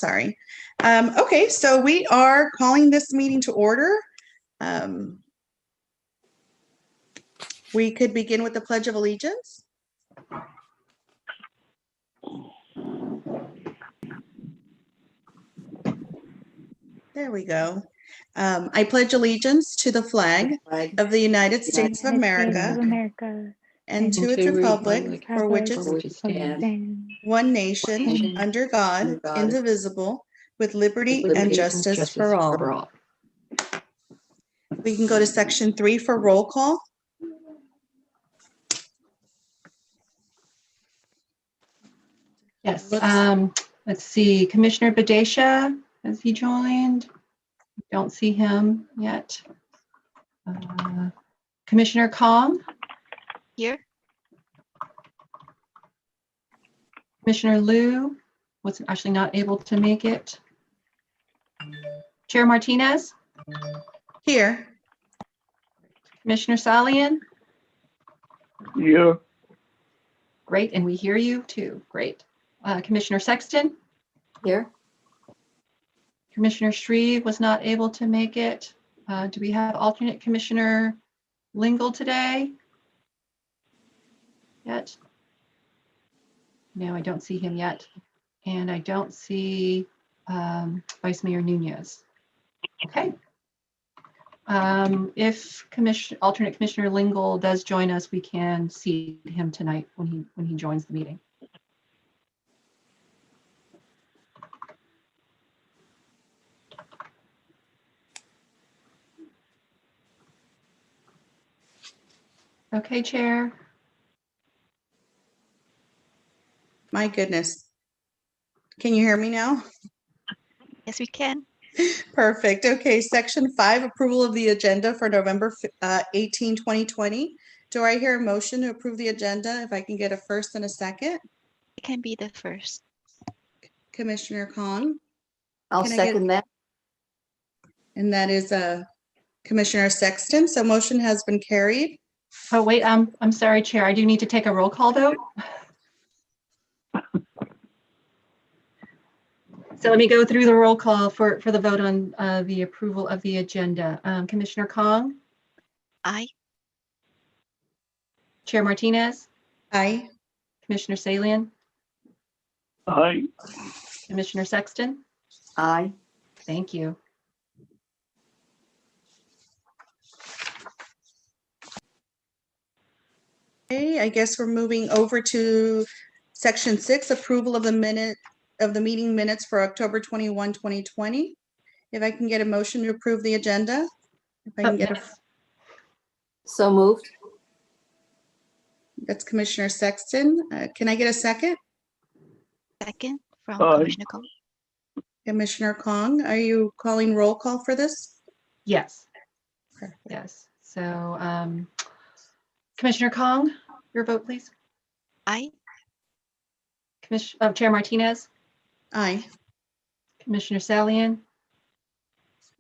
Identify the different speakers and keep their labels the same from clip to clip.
Speaker 1: Sorry. Okay, so we are calling this meeting to order. We could begin with the Pledge of Allegiance. There we go. I pledge allegiance to the flag of the United States of America and to its republic for which it stands, one nation, under God, indivisible, with liberty and justice for all. We can go to section 3 for roll call.
Speaker 2: Yes. Let's see. Commissioner Badesha, has he joined? Don't see him yet. Commissioner Kong?
Speaker 3: Here.
Speaker 2: Commissioner Liu was actually not able to make it. Chair Martinez?
Speaker 1: Here.
Speaker 2: Commissioner Salian?
Speaker 4: Here.
Speaker 2: Great, and we hear you too. Great. Commissioner Sexton?
Speaker 3: Here.
Speaker 2: Commissioner Shreve was not able to make it. Do we have alternate Commissioner Lingle today? Yet? No, I don't see him yet. And I don't see Vice Mayor Nunez. Okay. If alternate Commissioner Lingle does join us, we can seat him tonight when he joins the meeting. Okay, Chair.
Speaker 1: My goodness. Can you hear me now?
Speaker 3: Yes, we can.
Speaker 1: Perfect. Okay, section 5, approval of the agenda for November 18, 2020. Do I hear a motion to approve the agenda? If I can get a first and a second.
Speaker 3: It can be the first.
Speaker 1: Commissioner Kong.
Speaker 5: I'll
Speaker 1: Can I get-
Speaker 5: second that.
Speaker 1: And that is Commissioner Sexton. So motion has been carried.
Speaker 2: Oh, wait, I'm sorry, Chair. I do need to take a roll call vote. So let me go through the roll call for the vote on the approval of the agenda. Commissioner Kong,
Speaker 3: Aye.
Speaker 2: Chair Martinez,
Speaker 1: Aye.
Speaker 2: Commissioner Salian,
Speaker 4: Aye.
Speaker 2: Commissioner Sexton.
Speaker 5: Aye.
Speaker 2: Thank you.
Speaker 1: Okay, I guess we're moving over to section 6, approval of the meeting minutes for October 21, 2020. If I can get a motion to approve the agenda. If I can get a,
Speaker 5: So moved.
Speaker 1: that's Commissioner Sexton. Can I get a second?
Speaker 3: Second from
Speaker 4: Aye.
Speaker 3: Commissioner Kong.
Speaker 1: Commissioner Kong, are you calling roll call for this?
Speaker 2: Yes,
Speaker 1: Perfect.
Speaker 2: yes. So Commissioner Kong, your vote, please.
Speaker 3: Aye.
Speaker 2: Chair Martinez,
Speaker 1: Aye.
Speaker 2: Commissioner Salian,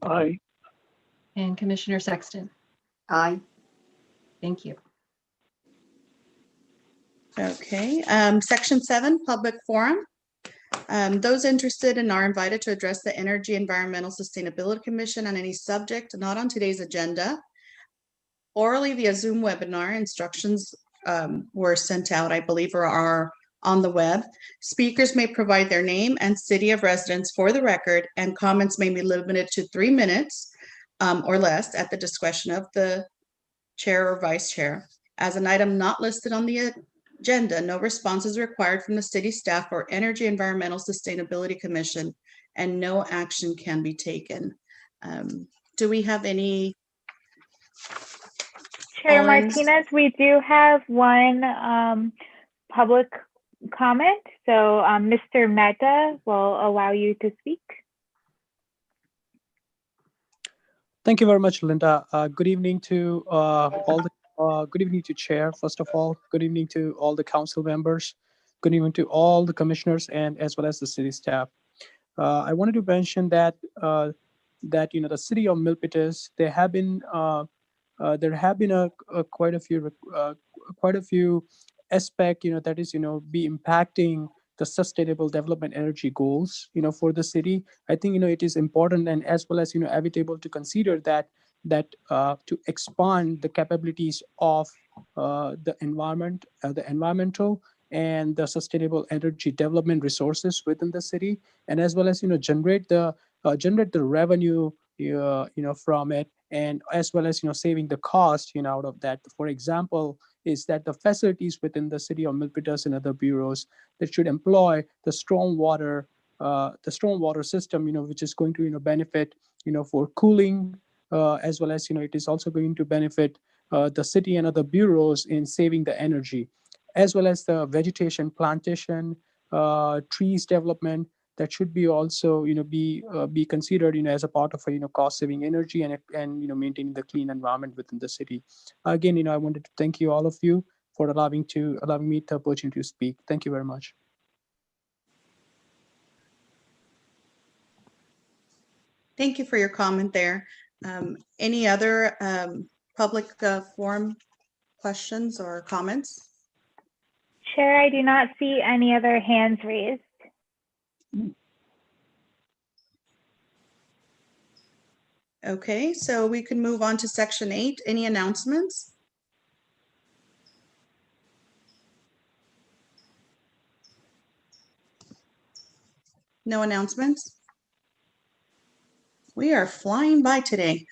Speaker 4: Aye.
Speaker 2: and Commissioner Sexton.
Speaker 5: Aye.
Speaker 2: Thank you.
Speaker 1: Okay, section 7, public forum. Those interested and are invited to address the Energy Environmental Sustainability Commission on any subject not on today's agenda. Orally via Zoom webinar, instructions were sent out, I believe, or are on the web. Speakers may provide their name and city of residence for the record, and comments may be limited to 3 minutes or less at the discretion of the chair or vice chair. As an item not listed on the agenda, no response is required from the city staff or Energy Environmental Sustainability Commission, and no action can be taken. Do we have any?
Speaker 6: Chair
Speaker 1: callers?
Speaker 6: Martinez, we do have one public comment. So Mr. Mehta will allow you to speak.
Speaker 7: Thank you very much, Linda. Good evening to good evening to Chair, first of all. Good evening to all the council members. Good evening to all the commissioners and as well as the city staff. I wanted to mention that the city of Milpitas, there have been quite a few aspect that is be impacting the sustainable development energy goals, for the city. I think, it is important, and as well as, inevitable to consider that to expand the capabilities of the environmental and the sustainable energy development resources within the city, and as well as, generate the revenue, from it, and as well as, saving the cost, out of that. For example, is that the facilities within the city of Milpitas and other bureaus that should employ the stormwater system, which is going to, benefit, for cooling, as well as, it is also going to benefit the city and other bureaus in saving the energy, as well as the vegetation plantation, trees development that should be also, be considered, as a part of a, cost saving energy and maintaining the clean environment within the city. Again, I wanted to thank you, all of you, for allowing me the opportunity to speak. Thank you very much.
Speaker 1: Thank you for your comment there. Any other public forum questions or comments?
Speaker 6: Chair, I do not see any other hands raised.
Speaker 1: Okay, so we can move on to section 8. Any announcements? No announcements? We are flying by today.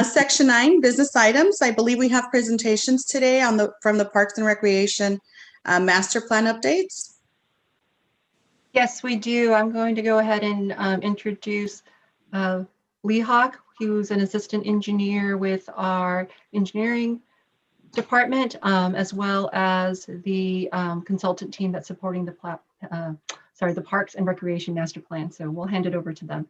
Speaker 1: Section 9, business items. I believe we have presentations today from the Parks and Recreation master plan updates.
Speaker 2: Yes, we do. I'm going to go ahead and introduce Lee Hawk, who's an assistant engineer with our engineering department, as well as the consultant team that's supporting the Parks and Recreation master plan. So we'll hand it over to them.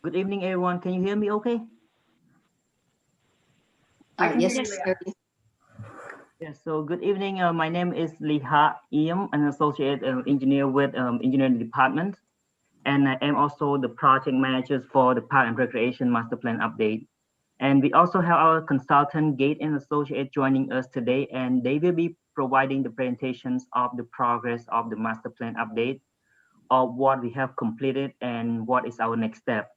Speaker 8: Good evening, everyone. Can you hear me okay?
Speaker 5: Yes,
Speaker 3: Yes.
Speaker 5: sir.
Speaker 8: Yes, so good evening. My name is Lee Ha Iem, an associate engineer with engineering department. And I am also the project manager for the Park and Recreation Master Plan update. And we also have our consultant, Gate and Associate, joining us today, and they will be providing the presentations of the progress of the Master Plan update, of what we have completed and what is our next step.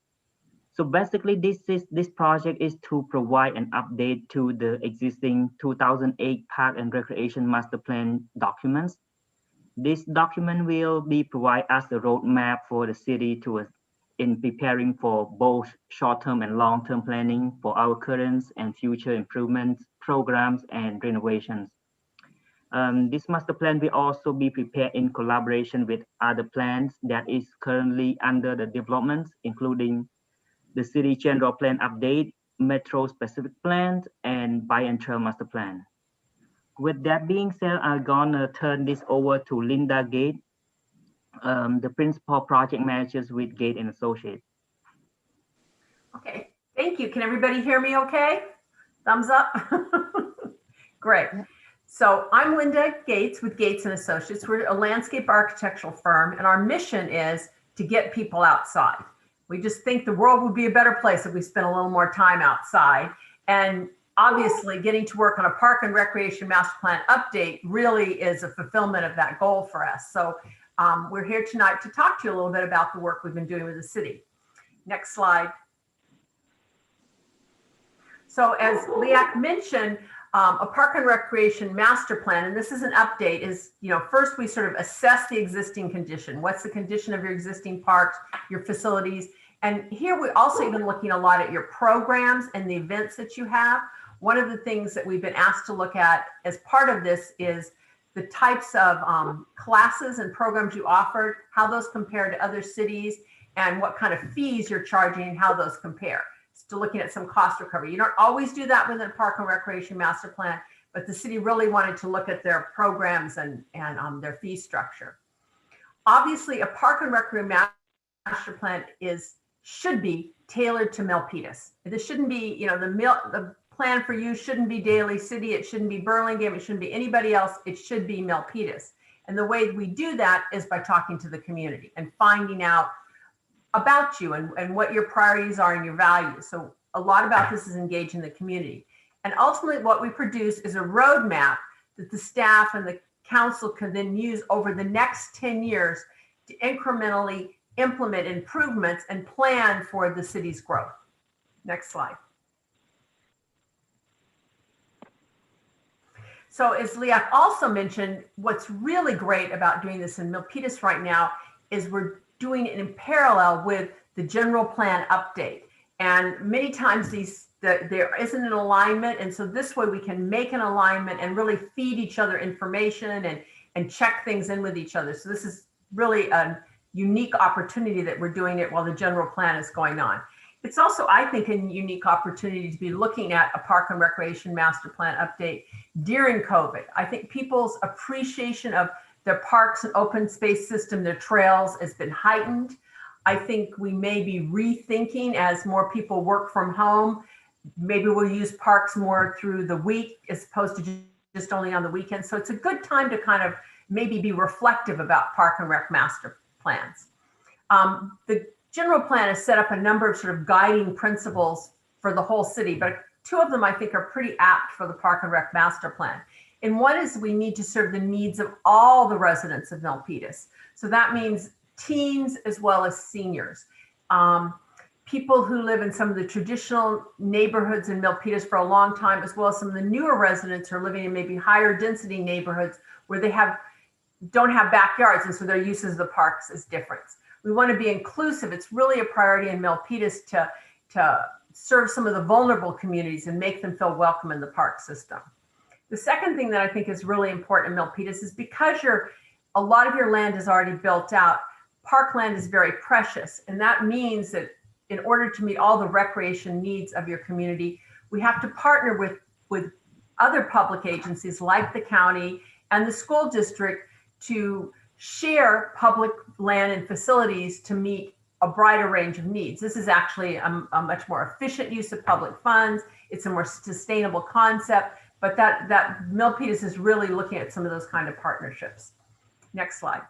Speaker 8: So basically, this project is to provide an update to the existing 2008 Park and Recreation Master Plan documents. This document will be provide us a roadmap for the city in preparing for both short-term and long-term planning for our current and future improvements, programs, and renovations. This master plan will also be prepared in collaboration with other plans that is currently under the development, including the City General Plan Update, Metro Specific Plans, and Biennial Master Plan. With that being said, I'm gonna turn this over to Linda Gate, the Principal Project Managers with Gate and Associates.
Speaker 9: Okay, thank you. Can everybody hear me okay? Thumbs up. Great. So I'm Linda Gates with Gates and Associates. We're a landscape architectural firm, and our mission is to get people outside. We just think the world would be a better place if we spent a little more time outside. And obviously getting to work on a Park and Recreation Master Plan update really is a fulfillment of that goal for us. So we're here tonight to talk to you a little bit about the work we've been doing with the city. Next slide. So as Leak mentioned, a Park and Recreation Master Plan, and this is an update, is, first we sort of assess the existing condition. What's the condition of your existing parks, your facilities? And here we're also even looking a lot at your programs and the events that you have. One of the things that we've been asked to look at as part of this is the types of classes and programs you offered, how those compare to other cities, and what kind of fees you're charging and how those compare. Still looking at some cost recovery. You don't always do that within a Park and Recreation Master Plan, but the city really wanted to look at their programs and their fee structure. Obviously, a Park and Recreation Master Plan should be tailored to Milpitas. This shouldn't be, the plan for you shouldn't be Daly City. It shouldn't be Burlingame. It shouldn't be anybody else. It should be Milpitas. And the way we do that is by talking to the community and finding out about you and what your priorities are and your values. So a lot about this is engaging the community. And ultimately what we produce is a roadmap that the staff and the council can then use over the next 10 years to incrementally implement improvements and plan for the city's growth. Next slide. So as Liak also mentioned, what's really great about doing this in Milpitas right now is we're doing it in parallel with the general plan update. And many times there isn't an alignment. And so this way we can make an alignment and really feed each other information and check things in with each other. So this is really a unique opportunity that we're doing it while the general plan is going on. It's also, I think, a unique opportunity to be looking at a park and recreation master plan update during COVID. I think people's appreciation of their parks and open space system, their trails, has been heightened. I think we may be rethinking as more people work from home. Maybe we'll use parks more through the week as opposed to just only on the weekend. So it's a good time to kind of maybe be reflective about park and rec master plans. The general plan has set up a number of sort of guiding principles for the whole city, but two of them I think are pretty apt for the park and rec master plan. And one is we need to serve the needs of all the residents of Milpitas. So that means teens as well as seniors. People who live in some of the traditional neighborhoods in Milpitas for a long time, as well as some of the newer residents who are living in maybe higher density neighborhoods where they don't have backyards, and so their uses of the parks is different. We want to be inclusive. It's really a priority in Milpitas to serve some of the vulnerable communities and make them feel welcome in the park system. The second thing that I think is really important in Milpitas is because a lot of your land is already built out, parkland is very precious. And that means that in order to meet all the recreation needs of your community, we have to partner with other public agencies like the county and the school district to share public land and facilities to meet a brighter range of needs. This is actually a much more efficient use of public funds. It's a more sustainable concept, but that Milpitas is really looking at some of those kind of partnerships. Next slide.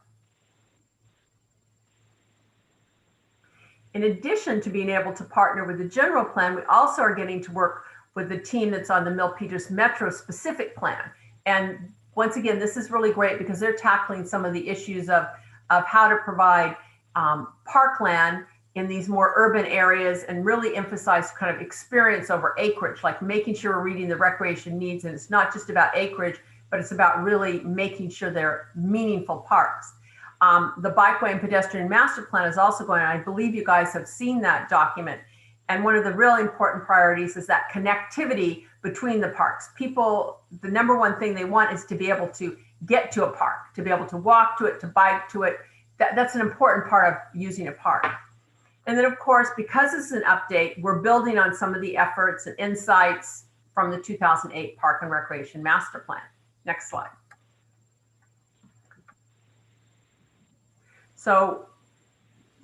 Speaker 9: In addition to being able to partner with the general plan, we also are getting to work with the team that's on the Milpitas Metro specific plan. And once again, this is really great because they're tackling some of the issues of how to provide parkland in these more urban areas and really emphasize kind of experience over acreage, like making sure we're reading the recreation needs. And it's not just about acreage, but it's about really making sure they're meaningful parks. The bikeway and pedestrian master plan is also going on. I believe you guys have seen that document. And one of the really important priorities is that connectivity between the parks. People, the number one thing they want is to be able to get to a park, to be able to walk to it, to bike to it. That's an important part of using a park. And then of course, because this is an update, we're building on some of the efforts and insights from the 2008 Park and Recreation Master Plan. Next slide. So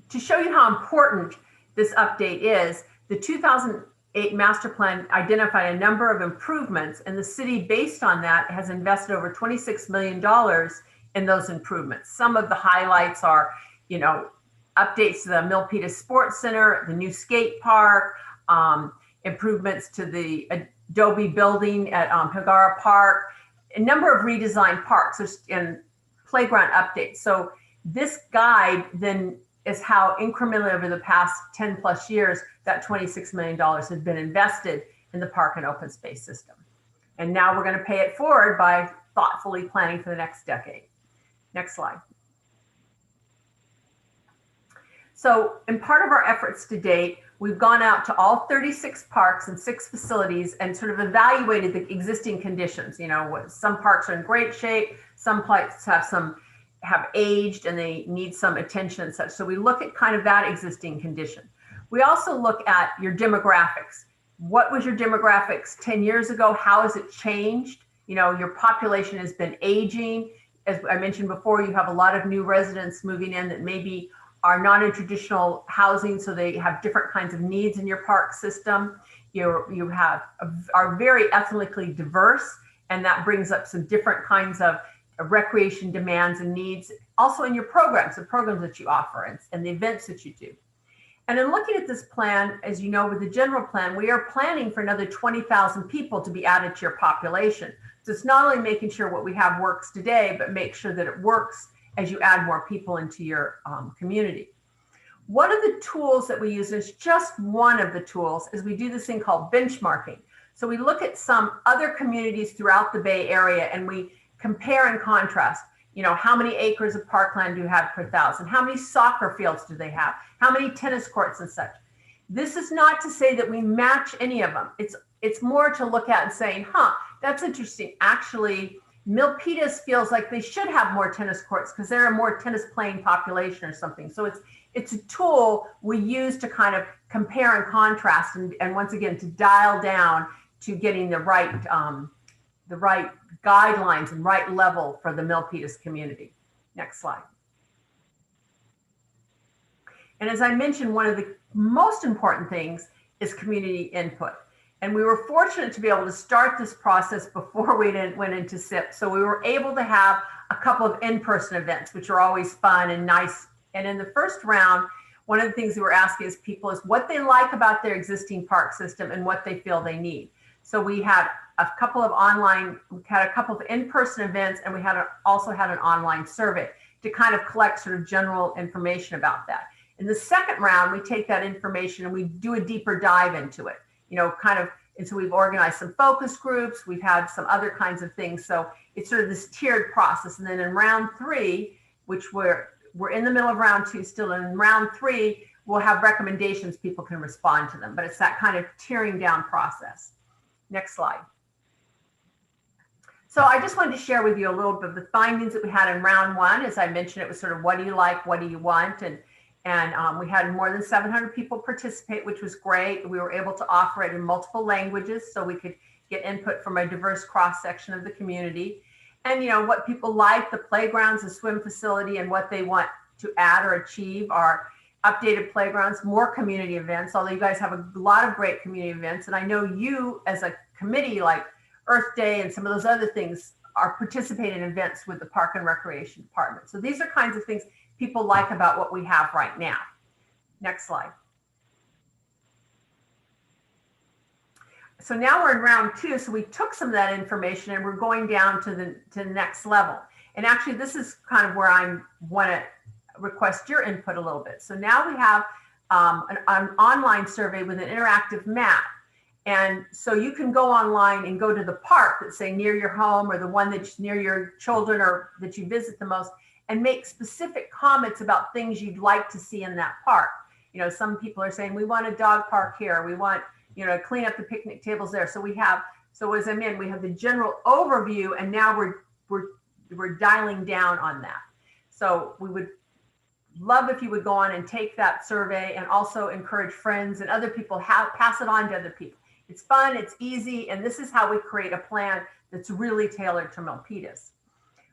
Speaker 9: to show you how important this update is, the 2008 master plan identified a number of improvements, and the city, based on that, has invested over $26 million in those improvements. Some of the highlights are, updates to the Milpitas Sports Center, the new skate park, improvements to the Adobe building at Hagara Park, a number of redesigned parks and playground updates. So this guide then is how incrementally over the past 10 plus years, that $26 million has been invested in the park and open space system. And now we're going to pay it forward by thoughtfully planning for the next decade. Next slide. So in part of our efforts to date, we've gone out to all 36 parks and 6 facilities and sort of evaluated the existing conditions. Some parks are in great shape, some parks have aged and they need some attention and such. So we look at kind of that existing condition. We also look at your demographics. What was your demographics 10 years ago? How has it changed? Your population has been aging. As I mentioned before, you have a lot of new residents moving in that maybe are not in traditional housing, so they have different kinds of needs in your park system. You are very ethnically diverse, and that brings up some different kinds of recreation demands and needs, also in your programs, the programs that you offer and the events that you do. And in looking at this plan, as you know, with the general plan, we are planning for another 20,000 people to be added to your population. So it's not only making sure what we have works today, but make sure that it works as you add more people into your community. One of the tools that we use, is just one of the tools, is we do this thing called benchmarking. So we look at some other communities throughout the Bay Area and we compare and contrast. You know, how many acres of parkland do you have per thousand? How many soccer fields do they have? How many tennis courts and such? This is not to say that we match any of them. It's more to look at and saying, huh, that's interesting. Actually, Milpitas feels like they should have more tennis courts because they're a more tennis playing population or something. So it's a tool we use to kind of compare and contrast and once again, to dial down to getting the right guidelines and right level for the Milpitas community. Next slide. And as I mentioned, one of the most important things is community input. And we were fortunate to be able to start this process before we went into SIP. So we were able to have a couple of in-person events, which are always fun and nice. And in the first round, one of the things we were asking is people is what they like about their existing park system and what they feel they need. So we had a couple of in-person events, and we also had an online survey to kind of collect sort of general information about that. In the second round, we take that information and we do a deeper dive into it, you know, and so we've organized some focus groups, we've had some other kinds of things. So it's sort of this tiered process. And then in round 3, which we're in the middle of round 2 still, and in round 3, we'll have recommendations, people can respond to them, but it's that kind of tiering down process. Next slide. So I just wanted to share with you a little bit of the findings that we had in round 1. As I mentioned, it was sort of what do you like, what do you want? And we had more than 700 people participate, which was great. We were able to offer it in multiple languages so we could get input from a diverse cross-section of the community. And, you know, what people like, the playgrounds, the swim facility, and what they want to add or achieve are updated playgrounds, more community events, although you guys have a lot of great community events. And I know you as a committee like Earth Day and some of those other things are participating in events with the Park and Recreation Department. So these are kinds of things people like about what we have right now. Next slide. So now we're in round 2. So we took some of that information and we're going down to the next level. And actually, this is kind of where I want to request your input a little bit. So now we have an online survey with an interactive map. And so you can go online and go to the park that's say near your home or the one that's near your children or that you visit the most and make specific comments about things you'd like to see in that park. You know, some people are saying, we want a dog park here. We want, you know, clean up the picnic tables there. So we have, so as I'm in, we have the general overview and now we're dialing down on that. So we would love if you would go on and take that survey and also encourage friends and other people, pass it on to other people. It's fun, it's easy, and this is how we create a plan that's really tailored to Milpitas.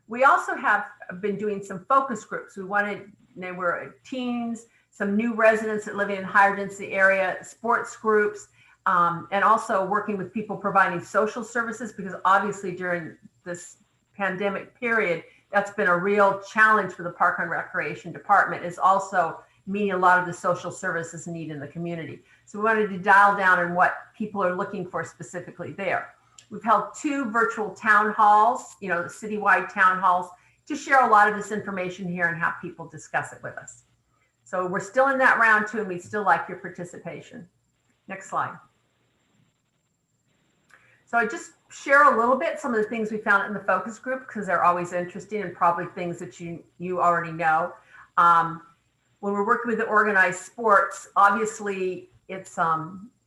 Speaker 9: We also have been doing some focus groups. They were teens, some new residents that live in higher density area, sports groups, and also working with people providing social services, because obviously during this pandemic period, that's been a real challenge for the Park and Recreation Department, is also meeting a lot of the social services need in the community. So we wanted to dial down on what people are looking for specifically there. We've held 2 virtual town halls, you know, citywide town halls, to share a lot of this information here and have people discuss it with us. So we're still in that round 2 and we still like your participation. Next slide. So I just share a little bit some of the things we found in the focus group, because they're always interesting and probably things that you already know. When we're working with the organized sports, obviously it's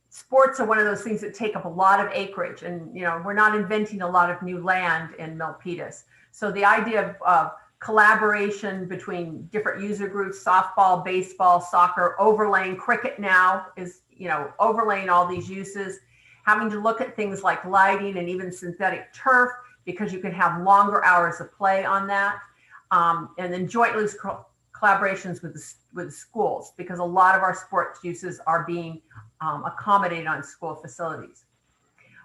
Speaker 9: sports are one of those things that take up a lot of acreage, and you know, we're not inventing a lot of new land in Milpitas. So the idea of collaboration between different user groups, softball, baseball, soccer, overlaying cricket now is, you know, overlaying all these uses, having to look at things like lighting and even synthetic turf, because you can have longer hours of play on that. And then jointly collaborations with schools, because a lot of our sports uses are being accommodated on school facilities.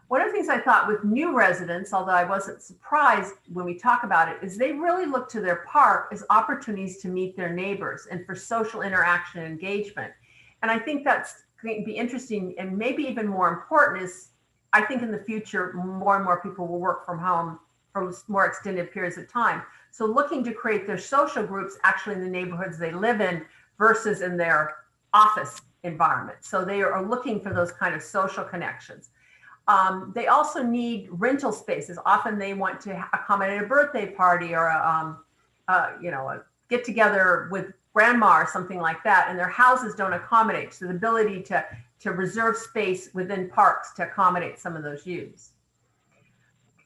Speaker 9: One of the things I thought with new residents, although I wasn't surprised when we talk about it, is they really look to their park as opportunities to meet their neighbors and for social interaction and engagement. And I think that's going to be interesting, and maybe even more important is, I think in the future, more and more people will work from home for more extended periods of time. So looking to create their social groups actually in the neighborhoods they live in versus in their office environment. So they are looking for those kind of social connections. They also need rental spaces. Often they want to accommodate a birthday party or a get together with grandma or something like that, and their houses don't accommodate. So the ability to reserve space within parks to accommodate some of those use.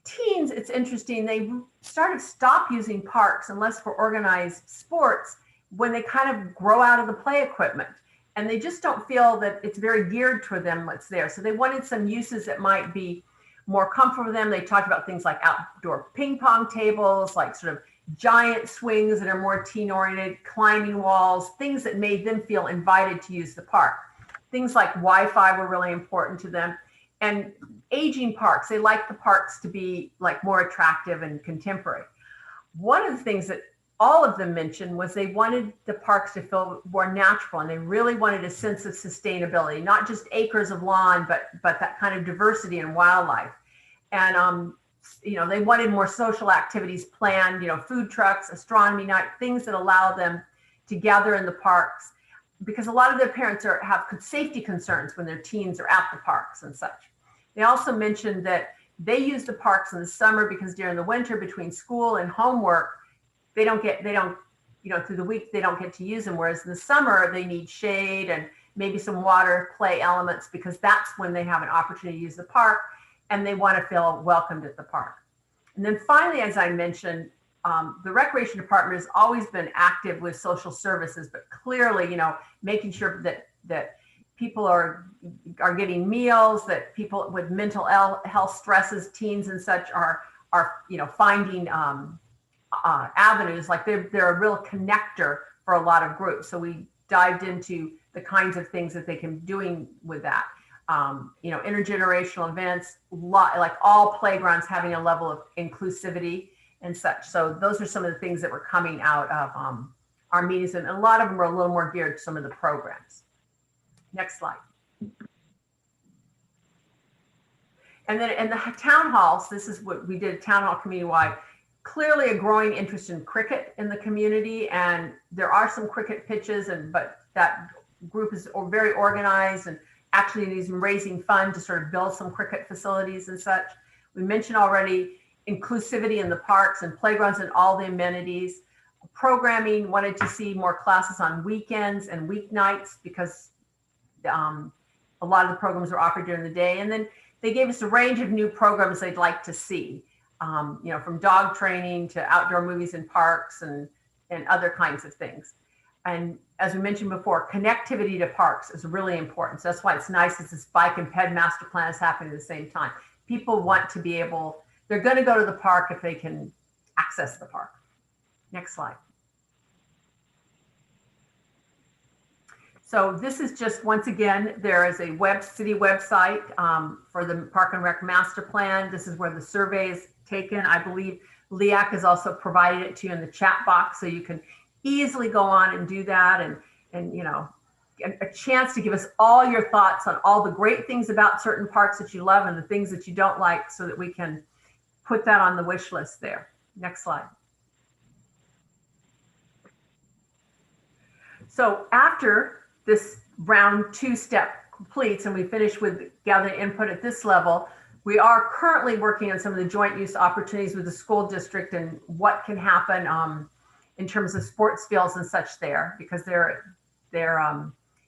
Speaker 9: Teens, it's interesting, they stop using parks unless for organized sports when they kind of grow out of the play equipment. And they just don't feel that it's very geared toward them what's there. So they wanted some uses that might be more comfortable for them. They talked about things like outdoor ping pong tables, like sort of giant swings that are more teen oriented, climbing walls, things that made them feel invited to use the park. Things like Wi-Fi were really important to them. And aging parks, they like the parks to be like more attractive and contemporary. One of the things that all of them mentioned was they wanted the parks to feel more natural, and they really wanted a sense of sustainability, not just acres of lawn, but that kind of diversity and wildlife. And they wanted more social activities planned, food trucks, astronomy night, things that allow them to gather in the parks, because a lot of their parents have safety concerns when their teens are at the parks and such. They also mentioned that they use the parks in the summer because during the winter between school and homework, they don't through the week, they don't get to use them. Whereas in the summer, they need shade and maybe some water play elements, because that's when they have an opportunity to use the park and they want to feel welcomed at the park. And then finally, as I mentioned, the recreation department has always been active with social services, but clearly, making sure that people are getting meals, that people with mental health stresses, teens and such are finding avenues, like they're a real connector for a lot of groups. So we dived into the kinds of things that they can be doing with that. Intergenerational events, like all playgrounds having a level of inclusivity and such. So those are some of the things that were coming out of our meetings, and a lot of them were a little more geared to some of the programs. Next slide. And then in the town halls, this is what we did, town hall community-wide. Clearly a growing interest in cricket in the community, and there are some cricket pitches, but that group is very organized and actually is raising funds to sort of build some cricket facilities and such. We mentioned already inclusivity in the parks and playgrounds and all the amenities. Programming, wanted to see more classes on weekends and weeknights, because a lot of the programs are offered during the day. And then they gave us a range of new programs they'd like to see. From dog training to outdoor movies in parks and other kinds of things. And as we mentioned before, connectivity to parks is really important. So that's why it's nice that this bike and ped master plan is happening at the same time. People want to be able, they're going to go to the park if they can access the park. Next slide. So this is just, once again, there is a city website for the Park and Rec master plan. This is where the survey is taken. I believe LEAC has also provided it to you in the chat box, so you can easily go on and do that, and a chance to give us all your thoughts on all the great things about certain parks that you love and the things that you don't like, so that we can put that on the wish list there. Next slide. So after this round 2 step completes and we finish with gathering input at this level, we are currently working on some of the joint use opportunities with the school district and what can happen in terms of sports fields and such there, because they're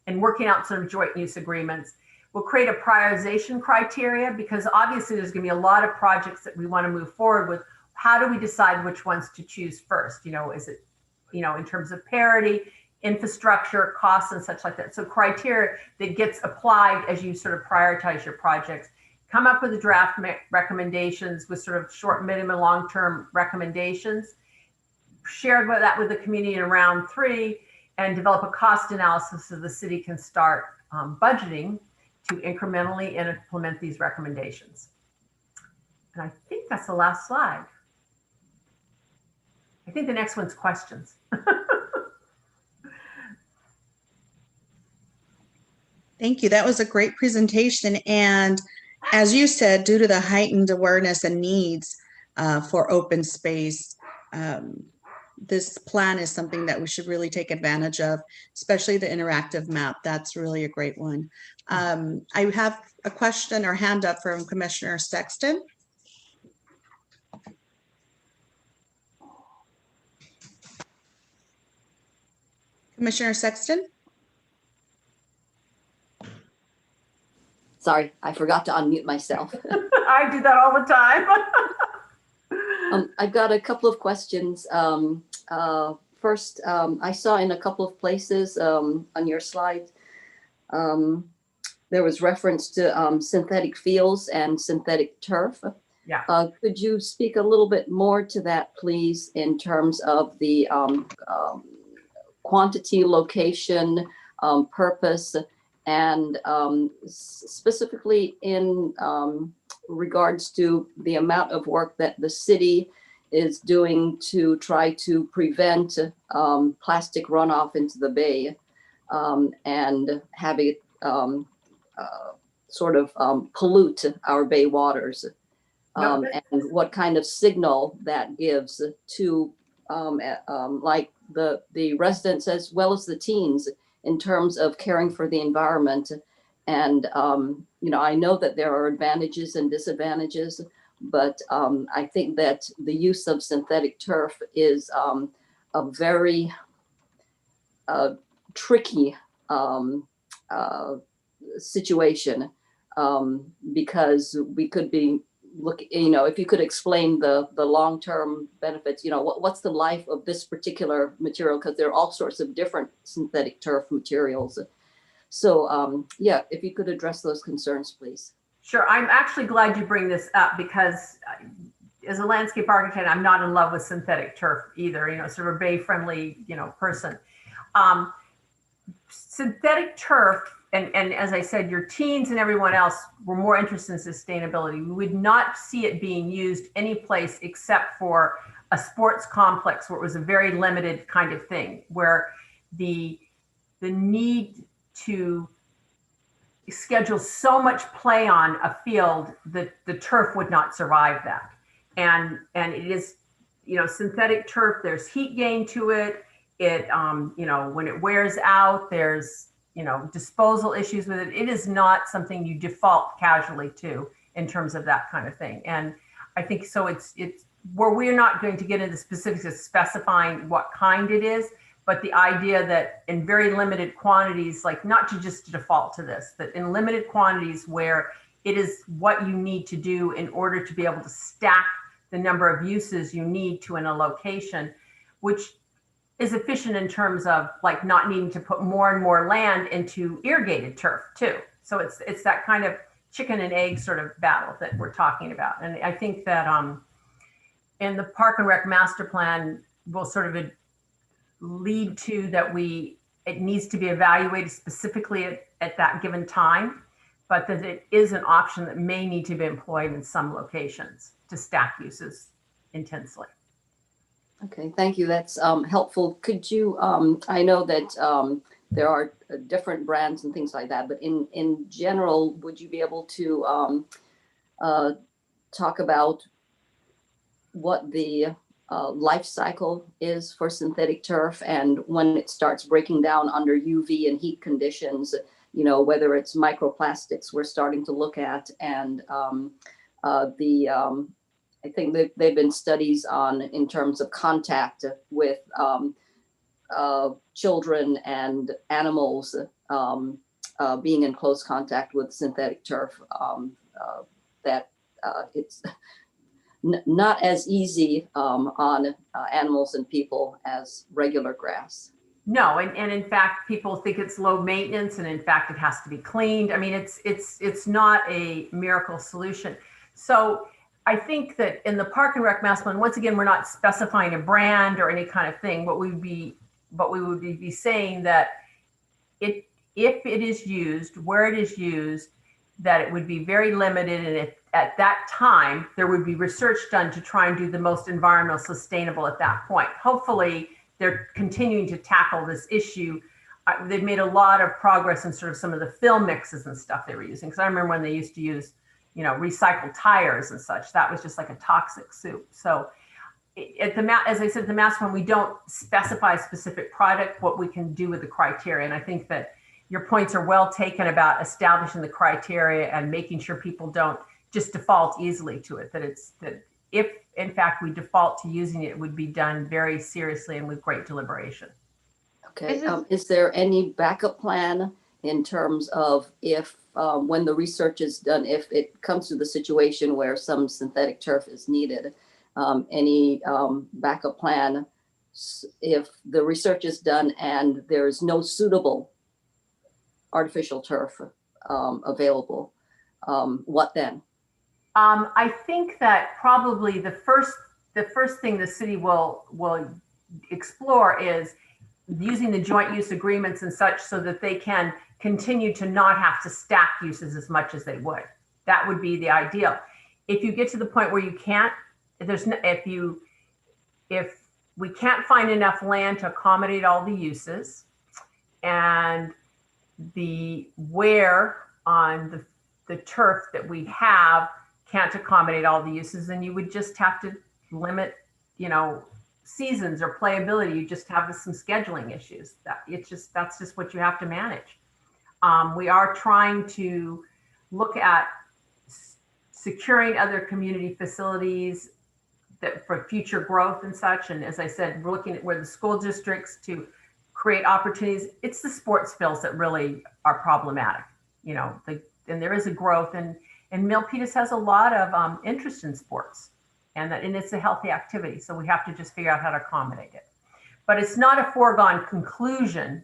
Speaker 9: and working out some joint use agreements. We'll create a prioritization criteria, because obviously there's going to be a lot of projects that we want to move forward with. How do we decide which ones to choose first? Is it, in terms of parity, infrastructure, costs, and such like that. So criteria that gets applied as you sort of prioritize your projects. Come up with the draft recommendations with sort of short, medium, and long-term recommendations. Shared that with the community in round 3, and develop a cost analysis so the city can start budgeting to incrementally implement these recommendations. And I think that's the last slide. I think the next one's questions.
Speaker 1: Thank you. That was a great presentation. And as you said, due to the heightened awareness and needs for open space, this plan is something that we should really take advantage of, especially the interactive map. That's really a great one. I have a question or hand up from Commissioner Sexton. Commissioner Sexton?
Speaker 5: Sorry, I forgot to unmute myself.
Speaker 9: I do that all the time.
Speaker 5: I've got a couple of questions. First, I saw in a couple of places on your slide, there was reference to synthetic fields and synthetic turf.
Speaker 9: Yeah.
Speaker 5: Could you speak a little bit more to that, please, in terms of the quantity, location, purpose, and specifically in regards to the amount of work that the city is doing to try to prevent plastic runoff into the bay and have it sort of pollute our bay waters, and what kind of signal that gives to like the residents as well as the teens in terms of caring for the environment. And I know that there are advantages and disadvantages, but I think that the use of synthetic turf is a very tricky situation, because we could be if you could explain the long-term benefits, what's the life of this particular material, because there are all sorts of different synthetic turf materials. So yeah, if you could address those concerns, please.
Speaker 9: Sure. I'm actually glad you bring this up, because as a landscape architect, I'm not in love with synthetic turf either, sort of a bay friendly, person. Synthetic turf, and as I said, your teens and everyone else were more interested in sustainability. We would not see it being used any place except for a sports complex where it was a very limited kind of thing, where the need to schedule so much play on a field that the turf would not survive that. And it is, synthetic turf, there's heat gain to it. It, when it wears out, there's, disposal issues with it. It is not something you default casually to in terms of that kind of thing. And I think so it's where we're not going to get into specifics of specifying what kind it is, but the idea that in very limited quantities, like not to just default to this, that in limited quantities where it is what you need to do in order to be able to stack the number of uses you need to in a location, which is efficient in terms of like not needing to put more and more land into irrigated turf too. So it's that kind of chicken and egg sort of battle that we're talking about. And I think that in the Park and Rec master plan will sort of lead to that it needs to be evaluated specifically at that given time, but that it is an option that may need to be employed in some locations to stack uses intensely.
Speaker 5: Okay, thank you. That's helpful. Could you, I know that there are different brands and things like that, but in general, would you be able to talk about what the life cycle is for synthetic turf and when it starts breaking down under UV and heat conditions, whether it's microplastics we're starting to look at, and I think they've been studies on in terms of contact with children and animals being in close contact with synthetic turf, that it's not as easy on animals and people as regular grass.
Speaker 9: No, and in fact, people think it's low maintenance, and in fact, it has to be cleaned. I mean, it's not a miracle solution. So I think that in the Park and Rec master plan, once again, we're not specifying a brand or any kind of thing. But we would be saying that if it is used, where it is used, that it would be very limited, at that time, there would be research done to try and do the most environmental sustainable at that point. Hopefully, they're continuing to tackle this issue. They've made a lot of progress in sort of some of the film mixes and stuff they were using. Because I remember when they used to use, you know, recycled tires and such. That was just like a toxic soup. So at the as I said, the master plan, we don't specify a specific product, what we can do with the criteria. And I think that your points are well taken about establishing the criteria and making sure people don't just default easily to it, that if in fact we default to using it, it would be done very seriously and with great deliberation.
Speaker 5: Okay, is there any backup plan in terms of if, when the research is done, if it comes to the situation where some synthetic turf is needed, any backup plan if the research is done and there's no suitable artificial turf available, what then?
Speaker 9: I think that probably the first thing the city will explore is using the joint use agreements and such so that they can continue to not have to stack uses as much as they would. That would be the ideal. If you get to the point where you can't, if we can't find enough land to accommodate all the uses, and the wear on the turf that we have can't accommodate all the uses, then you would just have to limit, you know, seasons or playability. You just have some scheduling issues. That's just what you have to manage. We are trying to look at securing other community facilities that for future growth and such. And as I said, we're looking at where the school districts to create opportunities. It's the sports fields that really are problematic, you know, and there is a growth, and Milpitas has a lot of interest in sports, and it's a healthy activity. So we have to just figure out how to accommodate it. But it's not a foregone conclusion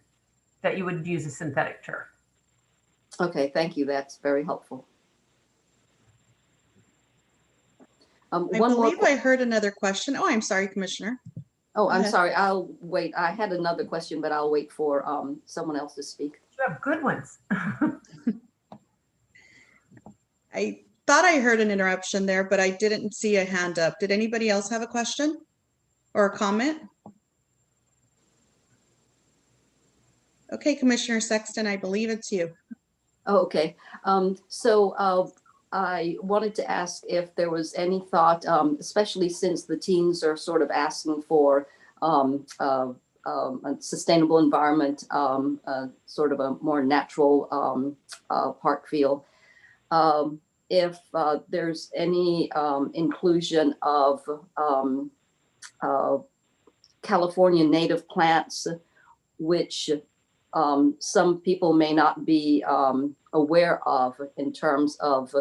Speaker 9: that you would use a synthetic turf.
Speaker 5: Okay, thank you. That's very helpful.
Speaker 1: I believe I heard another question. Oh, I'm sorry, Commissioner.
Speaker 5: Oh, I'm sorry. I'll wait. I had another question, but I'll wait for someone else to speak.
Speaker 9: You have good ones.
Speaker 1: I thought I heard an interruption there, but I didn't see a hand up. Did anybody else have a question or a comment? Okay, Commissioner Sexton, I believe it's you.
Speaker 5: Oh, okay. So I wanted to ask if there was any thought, especially since the teens are sort of asking for a sustainable environment, sort of a more natural park feel. If there's any inclusion of California native plants, which some people may not be aware of in terms of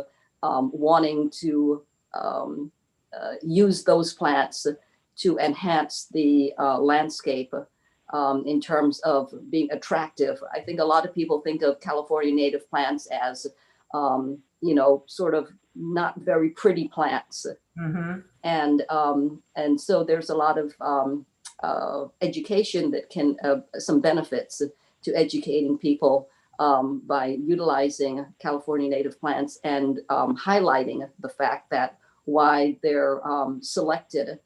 Speaker 5: wanting to use those plants to enhance the landscape in terms of being attractive. I think a lot of people think of California native plants as you know, sort of not very pretty plants.
Speaker 9: Mm-hmm.
Speaker 5: And so there's a lot of education that can, some benefits to educating people by utilizing California native plants and highlighting the fact that why they're selected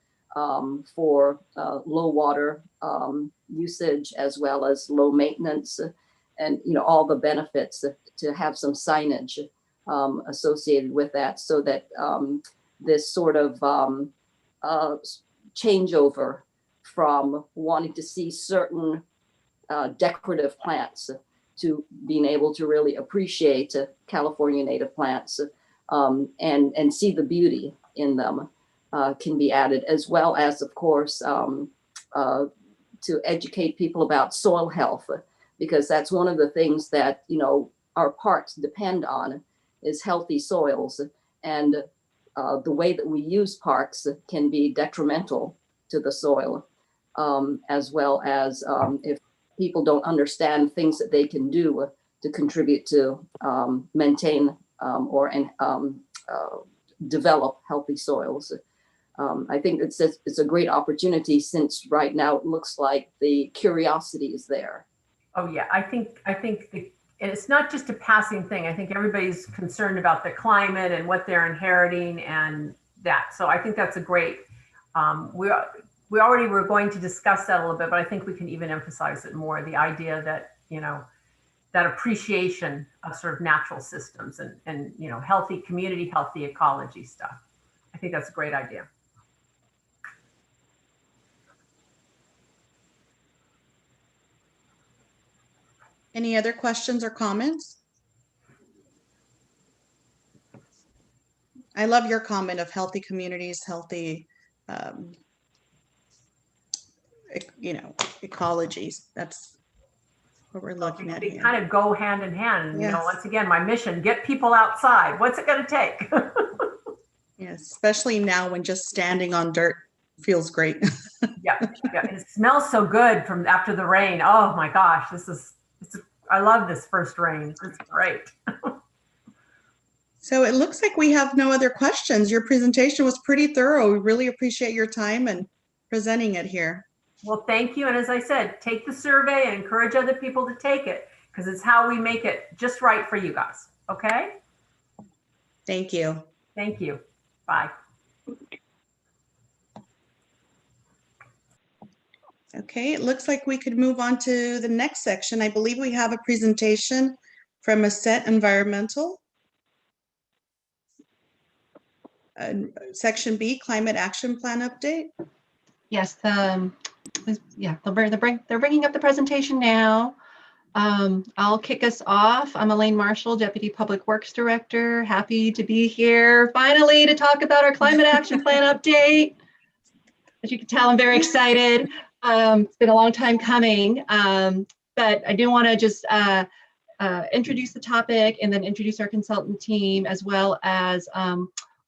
Speaker 5: for low water usage as well as low maintenance, and you know, all the benefits to have some signage associated with that, so that this sort of changeover from wanting to see certain decorative plants to being able to really appreciate California native plants and see the beauty in them can be added, as well as, of course, to educate people about soil health, because that's one of the things that, you know, our parks depend on is healthy soils. And the way that we use parks can be detrimental to the soil, as well as if people don't understand things that they can do to contribute to maintain or develop healthy soils. I think it's a great opportunity, since right now it looks like the curiosity is there.
Speaker 9: Oh yeah, I think and it's not just a passing thing. I think everybody's concerned about the climate and what they're inheriting and that. So I think that's a great, we already were going to discuss that a little bit, but I think we can even emphasize it more. The idea that, you know, that appreciation of sort of natural systems and you know, healthy community, healthy ecology stuff. I think that's a great idea.
Speaker 1: Any other questions or comments? I love your comment of healthy communities, healthy, you know, ecologies. That's what we're looking at
Speaker 9: They
Speaker 1: here.
Speaker 9: kind of go hand in hand. And, you know,
Speaker 1: Yes.
Speaker 9: once again, my mission, get people outside. What's it going to take?
Speaker 1: Yes, especially now when just standing on dirt feels great.
Speaker 9: Yeah, yeah. It smells so good from after the rain. Oh my gosh, I love this first rain. It's great.
Speaker 1: So it looks like we have no other questions. Your presentation was pretty thorough. We really appreciate your time and presenting it here.
Speaker 9: Well, thank you. And as I said, take the survey and encourage other people to take it because it's how we make it just right for you guys. Okay?
Speaker 1: Thank you.
Speaker 9: Thank you. Bye.
Speaker 1: Okay, it looks like we could move on to the next section. I believe we have a presentation from Ascent Environmental. Section B, Climate Action Plan Update.
Speaker 2: Yes, yeah, they're bringing up the presentation now. I'll kick us off. I'm Elaine Marshall, Deputy Public Works Director. Happy to be here finally to talk about our Climate Action Plan update. As you can tell, I'm very excited. It's been a long time coming, but I do want to just introduce the topic and then introduce our consultant team as well as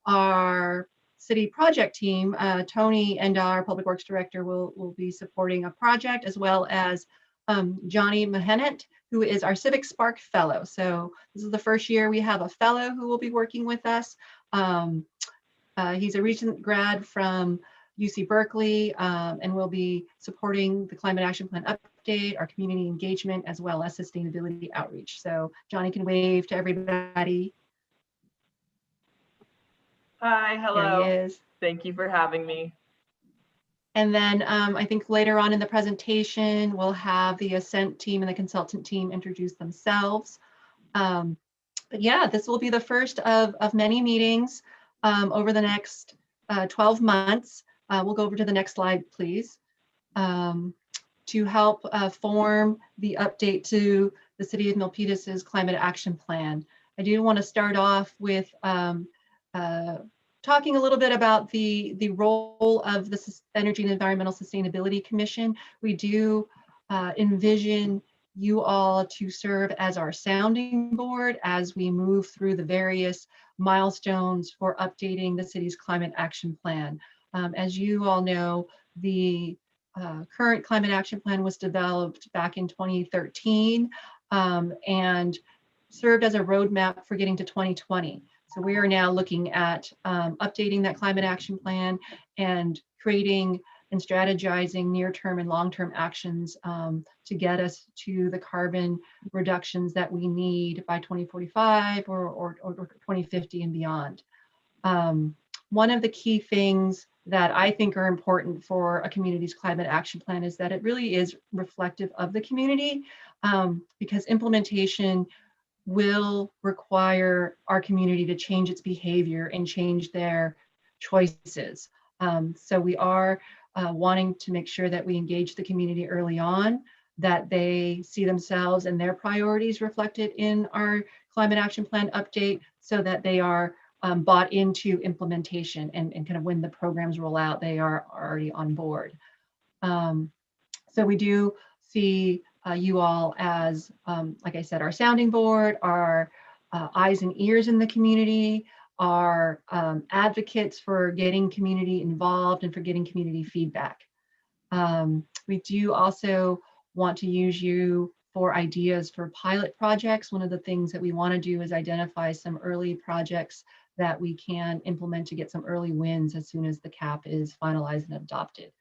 Speaker 2: our city project team. Tony and our Public Works Director will be supporting a project, as well as Johnny Mahennet, who is our Civic Spark Fellow. So this is the first year we have a fellow who will be working with us. He's a recent grad from UC Berkeley and will be supporting the Climate Action Plan update, our community engagement, as well as sustainability outreach. So Johnny can wave to everybody.
Speaker 10: Hi, hello.
Speaker 2: There he is.
Speaker 10: Thank you for having me.
Speaker 2: And then I think later on in the presentation, we'll have the Ascent team and the consultant team introduce themselves. But yeah, this will be the first of many meetings over the next 12 months. We'll go over to the next slide, please, to help form the update to the City of Milpitas's Climate Action Plan. I do want to start off with talking a little bit about the role of the Energy and Environmental Sustainability Commission. We do envision you all to serve as our sounding board as we move through the various milestones for updating the city's climate action plan. As you all know, the current climate action plan was developed back in 2013 and served as a roadmap for getting to 2020. So we are now looking at updating that climate action plan and creating and strategizing near-term and long-term actions to get us to the carbon reductions that we need by 2045 or 2050 and beyond. One of the key things that I think are important for a community's climate action plan is that it really is reflective of the community because implementation will require our community to change its behavior and change their choices. So we are wanting to make sure that we engage the community early on, that they see themselves and their priorities reflected in our climate action plan update so that they are bought into implementation and kind of when the programs roll out, they are already on board. So we do see you all as, like I said, our sounding board, our eyes and ears in the community, our advocates for getting community involved and for getting community feedback. We do also want to use you for ideas for pilot projects. One of the things that we want to do is identify some early projects that we can implement to get some early wins as soon as the CAP is finalized and adopted,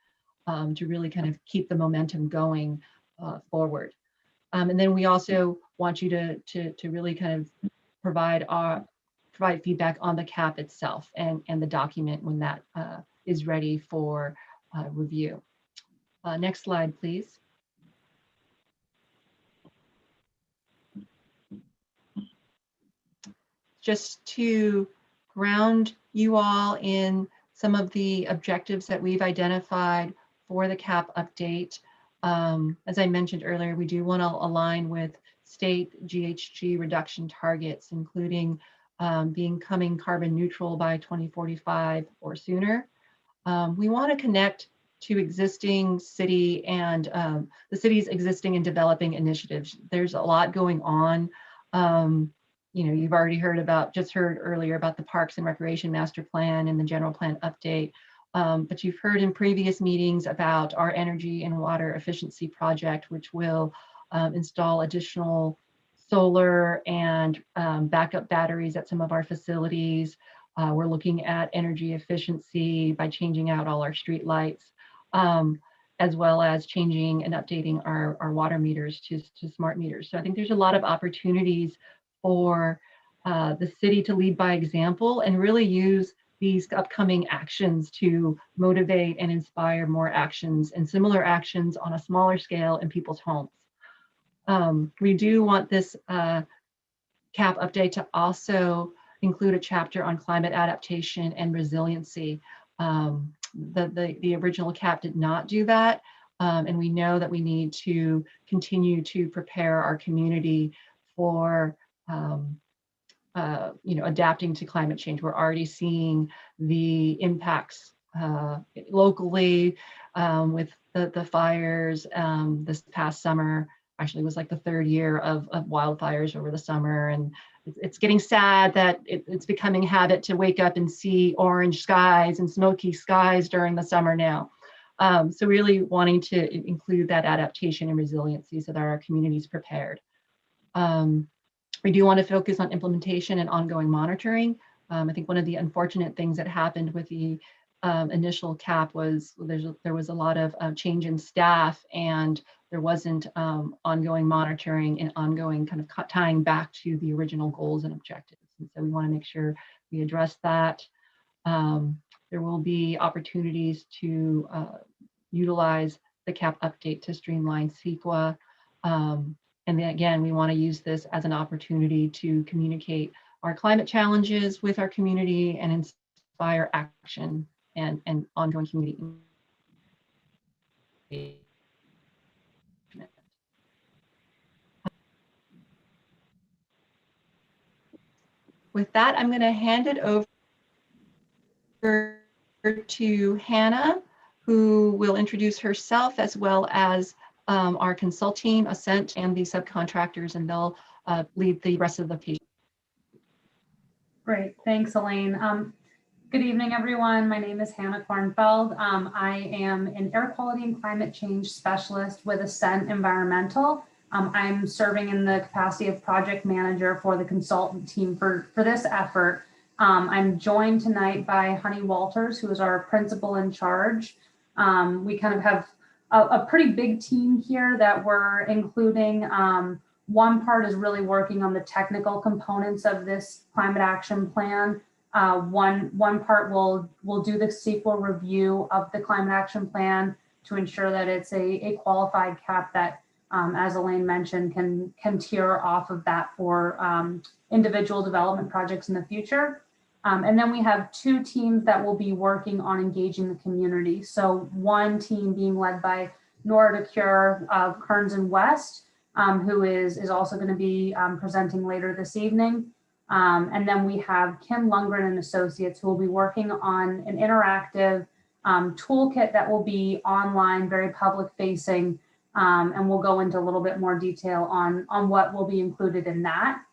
Speaker 2: to really kind of keep the momentum going forward. And then we also want you to really kind of provide feedback on the CAP itself and the document when that is ready for review. Next slide, please. Just to ground you all in some of the objectives that we've identified for the CAP update. As I mentioned earlier, we do want to align with state GHG reduction targets, including becoming carbon neutral by 2045 or sooner. We want to connect to existing city and the city's existing and developing initiatives. There's a lot going on. You know, you've already just heard earlier about the Parks and Recreation Master Plan and the General Plan update. But you've heard in previous meetings about our energy and water efficiency project, which will install additional solar and backup batteries at some of our facilities. We're looking at energy efficiency by changing out all our street lights, as well as changing and updating our water meters to smart meters. So I think there's a lot of opportunities for the city to lead by example and really use these upcoming actions to motivate and inspire more actions and similar actions on a smaller scale in people's homes. We do want this CAP update to also include a chapter on climate adaptation and resiliency. The original CAP did not do that, and we know that we need to continue to prepare our community for adapting to climate change. We're already seeing the impacts locally with the fires this past summer. Actually, was like the third year of wildfires over the summer, and it's getting sad that it's becoming habit to wake up and see orange skies and smoky skies during the summer now. So really wanting to include that adaptation and resiliency so that our community's prepared. We do want to focus on implementation and ongoing monitoring. I think one of the unfortunate things that happened with the initial CAP was there was a lot of change in staff, and there wasn't ongoing monitoring and ongoing kind of tying back to the original goals and objectives. And so we want to make sure we address that. There will be opportunities to utilize the CAP update to streamline CEQA. And then again, we want to use this as an opportunity to communicate our climate challenges with our community and inspire action and ongoing community engagement. With that, I'm going to hand it over to Hannah, who will introduce herself as well as our consult team, Ascent, and the subcontractors, and they'll lead the rest of the presentation.
Speaker 11: Great, thanks, Elaine. Good evening, everyone. My name is Hannah Kornfeld. I am an air quality and climate change specialist with Ascent Environmental. I'm serving in the capacity of project manager for the consultant team for this effort. I'm joined tonight by Honey Walters, who is our principal in charge. We kind of have a pretty big team here that we're including. One part is really working on the technical components of this climate action plan. One part will do the CEQA review of the climate action plan to ensure that it's a qualified CAP that, as Elaine mentioned, can tier off of that for individual development projects in the future. And then we have two teams that will be working on engaging the community. So one team being led by Nora DeCure of Kearns and West, who is also going to be presenting later this evening. And then we have Kim Lundgren and Associates, who will be working on an interactive toolkit that will be online, very public facing, and we'll go into a little bit more detail on what will be included in that.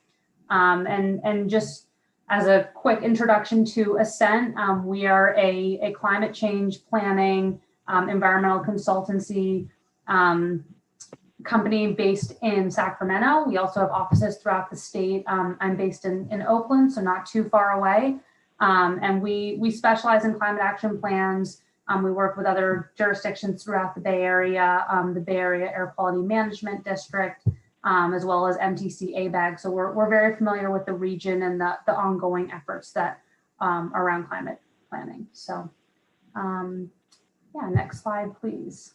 Speaker 11: And just as a quick introduction to Ascent, we are a climate change planning, environmental consultancy company based in Sacramento. We also have offices throughout the state. I'm based in Oakland, so not too far away. And we specialize in climate action plans. We work with other jurisdictions throughout the Bay Area Air Quality Management District, as well as MTC ABAG. So we're very familiar with the region and the ongoing efforts that around climate planning. So yeah, next slide, please.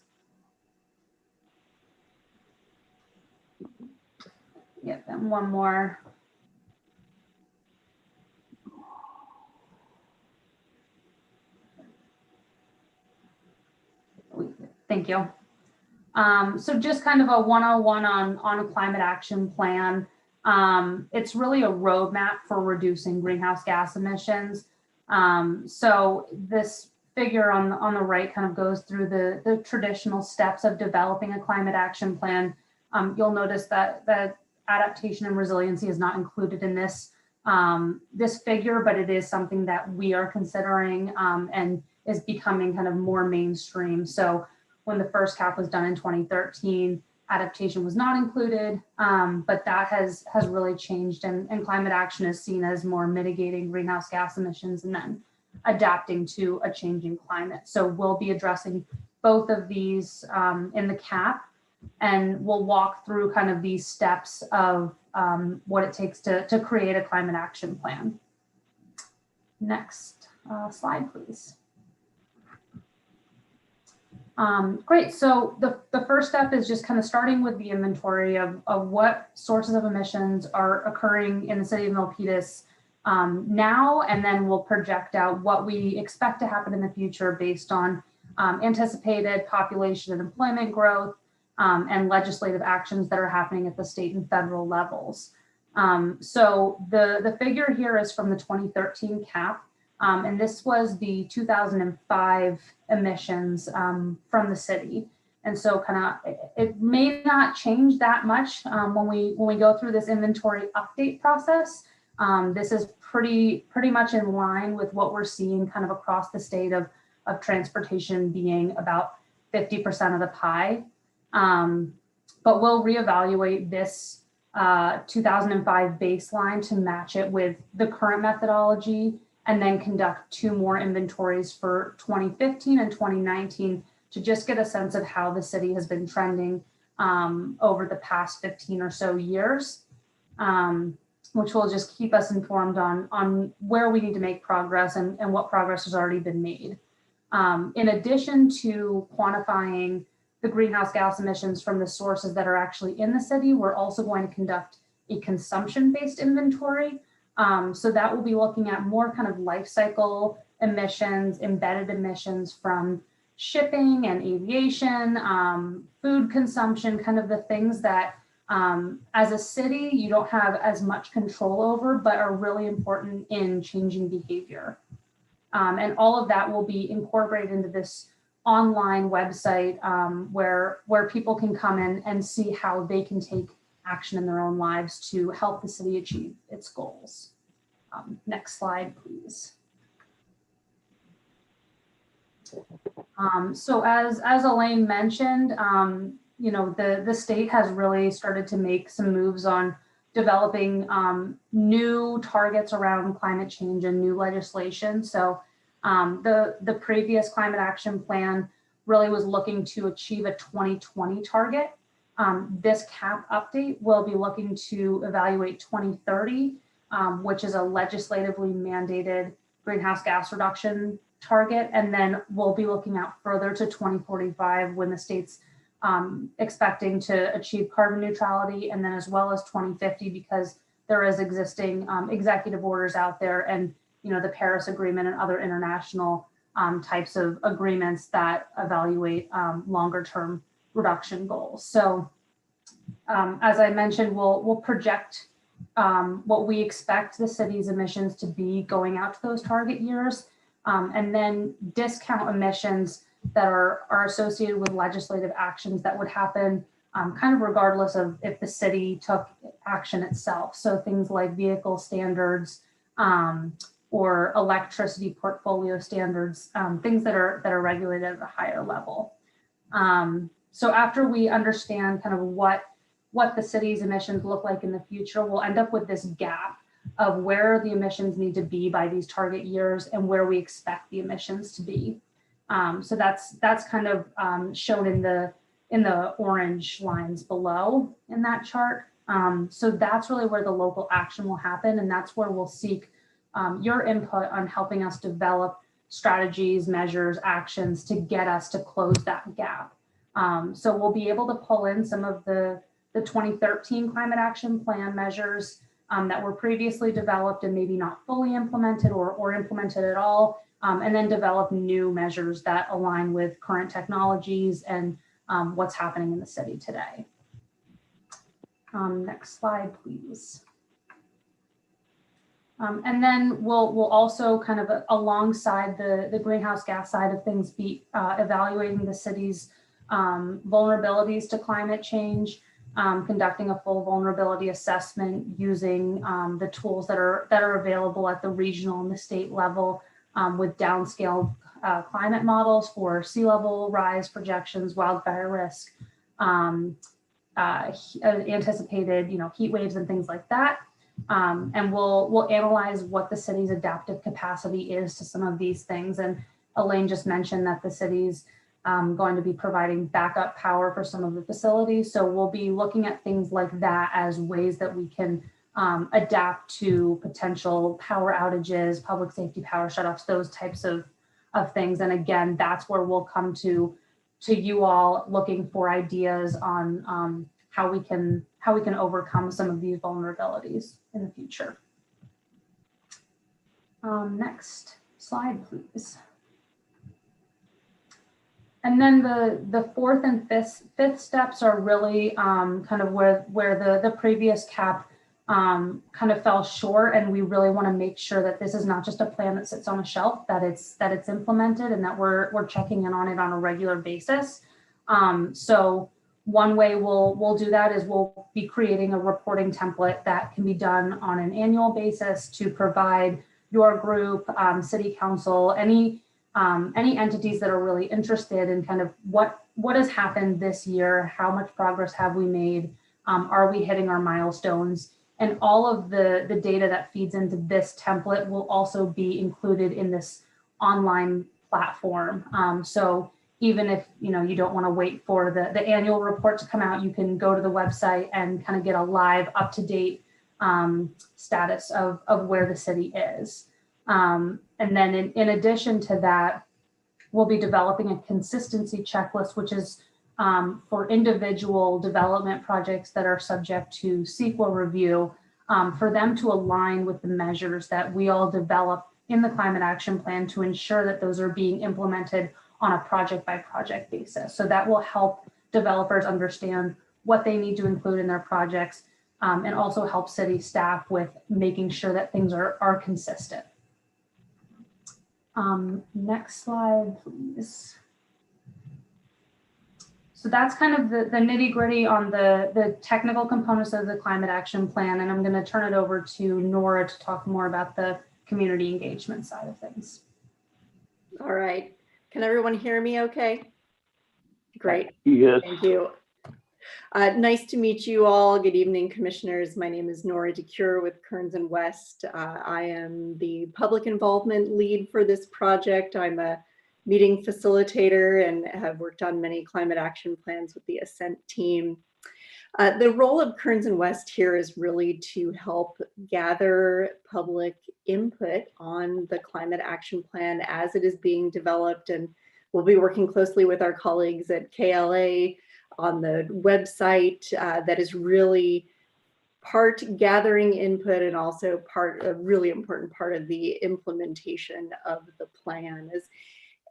Speaker 11: Yep, and one more. Thank you. So just kind of a 101 on a climate action plan. It's really a roadmap for reducing greenhouse gas emissions. So this figure on the right kind of goes through the traditional steps of developing a climate action plan. You'll notice that adaptation and resiliency is not included in this figure, but it is something that we are considering and is becoming kind of more mainstream. So when the first CAP was done in 2013, adaptation was not included, but that has really changed, and climate action is seen as more mitigating greenhouse gas emissions and then adapting to a changing climate. So we'll be addressing both of these in the CAP, and we'll walk through kind of these steps of what it takes to create a climate action plan. Next slide, please. Great. So the first step is just kind of starting with the inventory of what sources of emissions are occurring in the city of Milpitas now, and then we'll project out what we expect to happen in the future based on anticipated population and employment growth and legislative actions that are happening at the state and federal levels. So the figure here is from the 2013 CAP. And this was the 2005 emissions from the city. And so kind of, it may not change that much when we go through this inventory update process. This is pretty much in line with what we're seeing kind of across the state of transportation being about 50% of the pie. But we'll reevaluate this 2005 baseline to match it with the current methodology, and then conduct 2 more inventories for 2015 and 2019 to just get a sense of how the city has been trending over the past 15 or so years, which will just keep us informed on where we need to make progress and what progress has already been made. In addition to quantifying the greenhouse gas emissions from the sources that are actually in the city, we're also going to conduct a consumption-based inventory. So that will be looking at more kind of life cycle emissions, embedded emissions from shipping and aviation, food consumption, kind of the things that as a city, you don't have as much control over, but are really important in changing behavior. And all of that will be incorporated into this online website where people can come in and see how they can take action in their own lives to help the city achieve its goals. Next slide, please. So as Elaine mentioned, you know, the state has really started to make some moves on developing new targets around climate change and new legislation. So the previous climate action plan really was looking to achieve a 2020 target. This CAP update will be looking to evaluate 2030, which is a legislatively mandated greenhouse gas reduction target. And then we'll be looking out further to 2045 when the state's expecting to achieve carbon neutrality, and then as well as 2050 because there is existing executive orders out there and, you know, the Paris Agreement and other international types of agreements that evaluate longer term reduction goals. So as I mentioned, we'll project what we expect the city's emissions to be going out to those target years, and then discount emissions that are associated with legislative actions that would happen kind of regardless of if the city took action itself. So things like vehicle standards or electricity portfolio standards, things that are regulated at a higher level. So after we understand kind of what the city's emissions look like in the future, we'll end up with this gap of where the emissions need to be by these target years and where we expect the emissions to be. So that's kind of shown in orange lines below in that chart. So that's really where the local action will happen. And that's where we'll seek your input on helping us develop strategies, measures, actions to get us to close that gap. So we'll be able to pull in some of the 2013 climate action plan measures that were previously developed and maybe not fully implemented or implemented at all, and then develop new measures that align with current technologies and what's happening in the city today. Next slide, please. And then we'll also kind of alongside the greenhouse gas side of things be evaluating the city's vulnerabilities to climate change, conducting a full vulnerability assessment using the tools that are available at the regional and the state level with downscaled climate models for sea level rise projections, wildfire risk, anticipated heat waves and things like that. And we'll analyze what the city's adaptive capacity is to some of these things. And Elaine just mentioned that the city's going to be providing backup power for some of the facilities. So we'll be looking at things like that as ways that we can adapt to potential power outages, public safety power shutoffs, those types of things. And again, that's where we'll come to you all looking for ideas on how we can overcome some of these vulnerabilities in the future. Next slide, please. And then the fourth and fifth steps are really kind of where the previous CAP kind of fell short, and we really want to make sure that this is not just a plan that sits on a shelf, that it's implemented and that we're checking in on it on a regular basis. So one way we'll do that is we'll be creating a reporting template that can be done on an annual basis to provide your group, city council, any entities that are really interested in kind of what has happened this year, how much progress have we made, are we hitting our milestones, and all of the data that feeds into this template will also be included in this online platform. So even if you don't want to wait for the annual report to come out, you can go to the website and kind of get a live up-to-date status of where the city is. And then in addition to that, we'll be developing a consistency checklist, which is for individual development projects that are subject to CEQA review, for them to align with the measures that we all develop in the climate action plan to ensure that those are being implemented on a project by project basis. So that will help developers understand what they need to include in their projects, and also help city staff with making sure that things are consistent. Next slide, please. So that's kind of the nitty gritty on the technical components of the climate action plan. And I'm going to turn it over to Nora to talk more about the community engagement side of things.
Speaker 12: All right. Can everyone hear me okay? Great.
Speaker 4: Yes.
Speaker 12: Thank you. Nice to meet you all. Good evening, commissioners. My name is Nora DeCure with Kearns and West. I am the public involvement lead for this project. I'm a meeting facilitator and have worked on many climate action plans with the Ascent team. The role of Kearns and West here is really to help gather public input on the climate action plan as it is being developed. And we'll be working closely with our colleagues at KLA on the website that is really part gathering input and also a really important part of the implementation of the plan.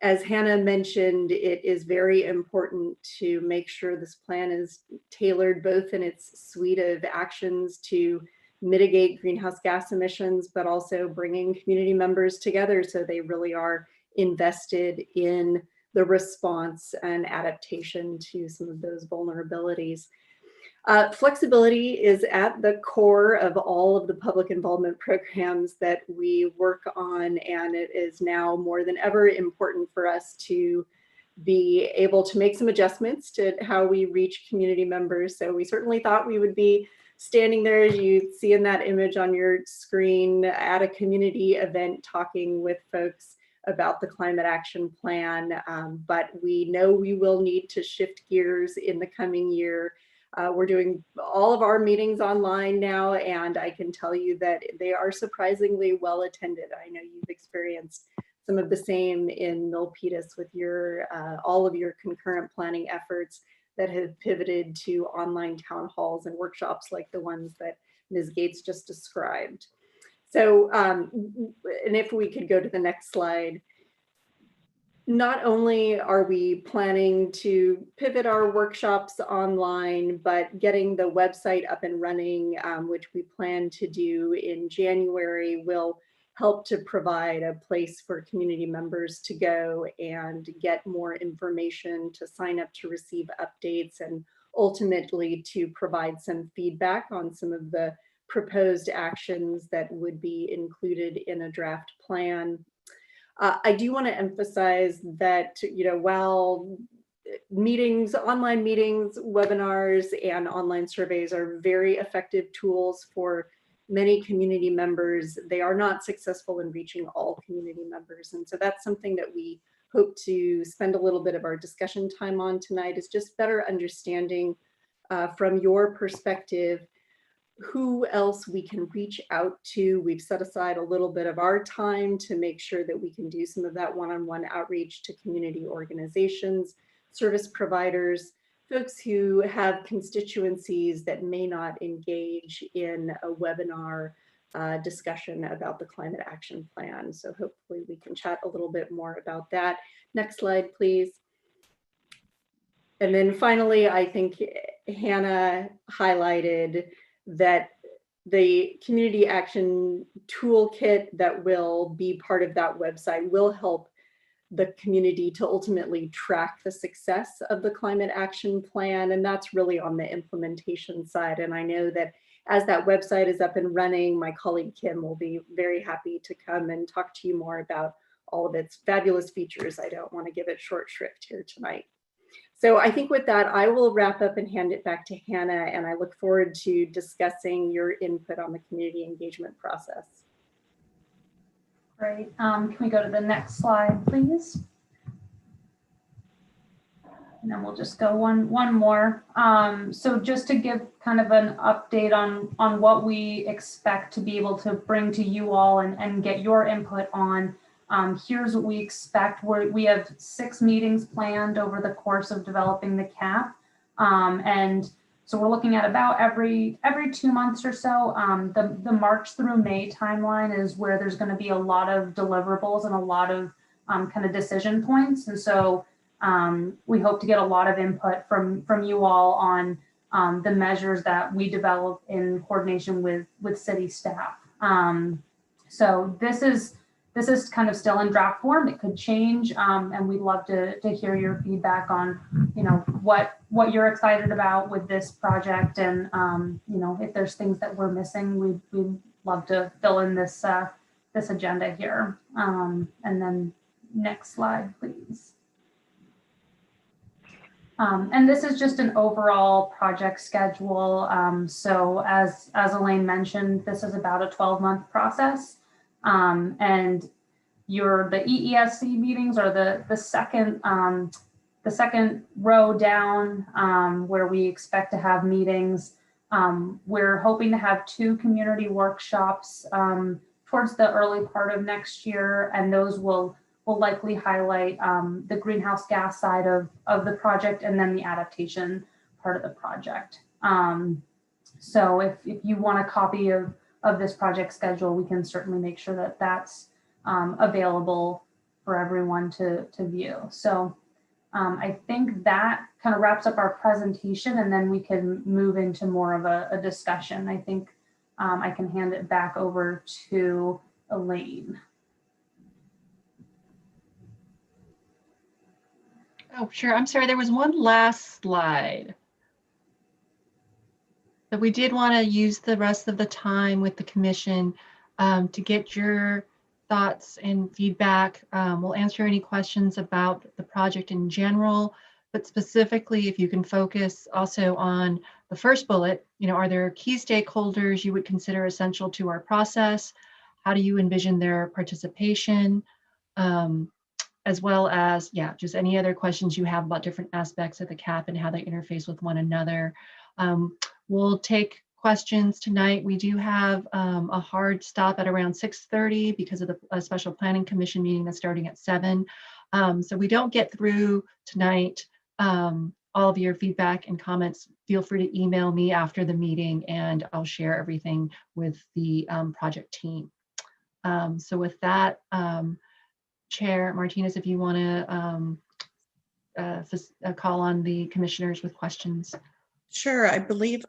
Speaker 12: As Hannah mentioned, it is very important to make sure this plan is tailored both in its suite of actions to mitigate greenhouse gas emissions, but also bringing community members together so they really are invested in the response and adaptation to some of those vulnerabilities. Flexibility is at the core of all of the public involvement programs that we work on, and it is now more than ever important for us to be able to make some adjustments to how we reach community members. So we certainly thought we would be standing there, as you see in that image on your screen, at a community event talking with folks about the climate action plan, but we know we will need to shift gears in the coming year. We're doing all of our meetings online now, and I can tell you that they are surprisingly well attended. I know you've experienced some of the same in Milpitas with your all of your concurrent planning efforts that have pivoted to online town halls and workshops like the ones that Ms. Gates just described. So, and if we could go to the next slide. Not only are we planning to pivot our workshops online, but getting the website up and running, which we plan to do in January, will help to provide a place for community members to go and get more information, to sign up to receive updates, and ultimately to provide some feedback on some of the proposed actions that would be included in a draft plan. I do want to emphasize that, while meetings, online meetings, webinars, and online surveys are very effective tools for many community members, they are not successful in reaching all community members. And so that's something that we hope to spend a little bit of our discussion time on tonight, is just better understanding from your perspective who else we can reach out to. We've set aside a little bit of our time to make sure that we can do some of that one-on-one outreach to community organizations, service providers, folks who have constituencies that may not engage in a webinar discussion about the climate action plan. So hopefully we can chat a little bit more about that. Next slide, please. And then finally, I think Hannah highlighted that the community action toolkit that will be part of that website will help the community to ultimately track the success of the climate action plan. And that's really on the implementation side. And I know that as that website is up and running, my colleague Kim will be very happy to come and talk to you more about all of its fabulous features. I don't want to give it short shrift here tonight. So I think with that, I will wrap up and hand it back to Hannah, and I look forward to discussing your input on the community engagement process.
Speaker 11: Great. Can we go to the next slide, please? And then we'll just go one more. So just to give kind of an update on what we expect to be able to bring to you all and get your input on. Here's what we expect. We have 6 meetings planned over the course of developing the CAP. And so we're looking at about every 2 months or so. The March through May timeline is where there's going to be a lot of deliverables and a lot of kind of decision points. And so we hope to get a lot of input from you all on the measures that we develop in coordination with city staff. So this is kind of still in draft form. It could change, and we'd love to hear your feedback on, what you're excited about with this project, and if there's things that we're missing, we'd love to fill in this this agenda here. And then next slide, please. And this is just an overall project schedule. So as Elaine mentioned, this is about a 12-month process. And the EESC meetings are the second row down, where we expect to have meetings. We're hoping to have 2 community workshops towards the early part of next year, and those will likely highlight the greenhouse gas side of the project, and then the adaptation part of the project. So if you want a copy of this project schedule, we can certainly make sure that that's available for everyone to view. So I think that kind of wraps up our presentation, and then we can move into more of a discussion. I think I can hand it back over to Elaine.
Speaker 2: Oh, sure. I'm sorry. There was one last slide. But we did want to use the rest of the time with the commission to get your thoughts and feedback. We'll answer any questions about the project in general, but specifically if you can focus also on the first bullet, are there key stakeholders you would consider essential to our process? How do you envision their participation? as well as, yeah, just any other questions you have about different aspects of the CAP and how they interface with one another. We'll take questions tonight. We do have a hard stop at around 6:30 because of the Special Planning Commission meeting that's starting at 7. So we don't get through tonight. All of your feedback and comments, feel free to email me after the meeting and I'll share everything with the project team. So with that, Chair Martinez, if you want to call on the commissioners with questions.
Speaker 1: Sure, I believe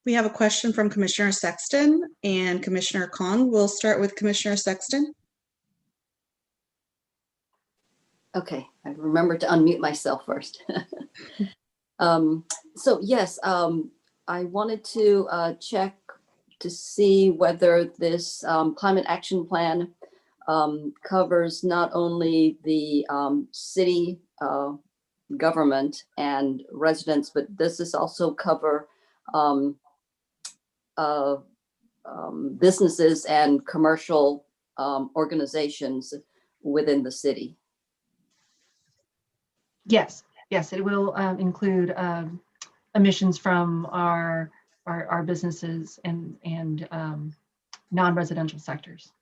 Speaker 1: we have a question from Commissioner Sexton and Commissioner Khan. We'll start with Commissioner Sexton.
Speaker 5: Okay, I remember to unmute myself first. So yes, I wanted to check to see whether this climate action plan covers not only the city government and residents, but does this also cover businesses and commercial organizations within the city?
Speaker 2: Yes, yes, it will include emissions from our businesses and non-residential sectors.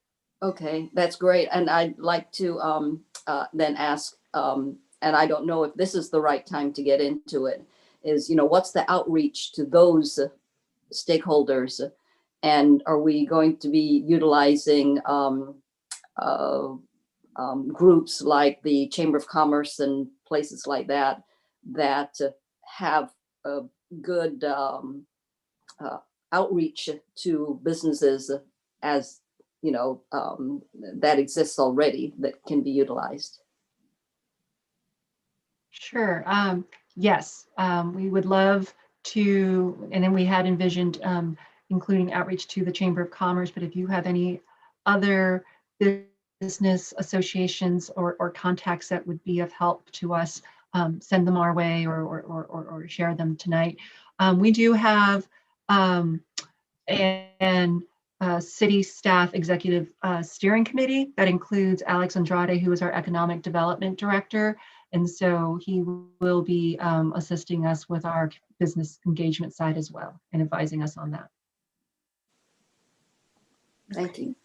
Speaker 5: Okay, that's great. And I'd like to then ask, and I don't know if this is the right time to get into it, is, what's the outreach to those stakeholders? And are we going to be utilizing groups like the Chamber of Commerce and places like that, that have a good outreach to businesses as, that exists already that can be utilized?
Speaker 2: Sure. Yes, we would love to, and then we had envisioned including outreach to the Chamber of Commerce, but if you have any other business associations or contacts that would be of help to us, send them our way or share them tonight. We do have an city staff executive steering committee that includes Alex Andrade, who is our economic development director. And so he will be assisting us with our business engagement side as well and advising us on that.
Speaker 5: Thank you.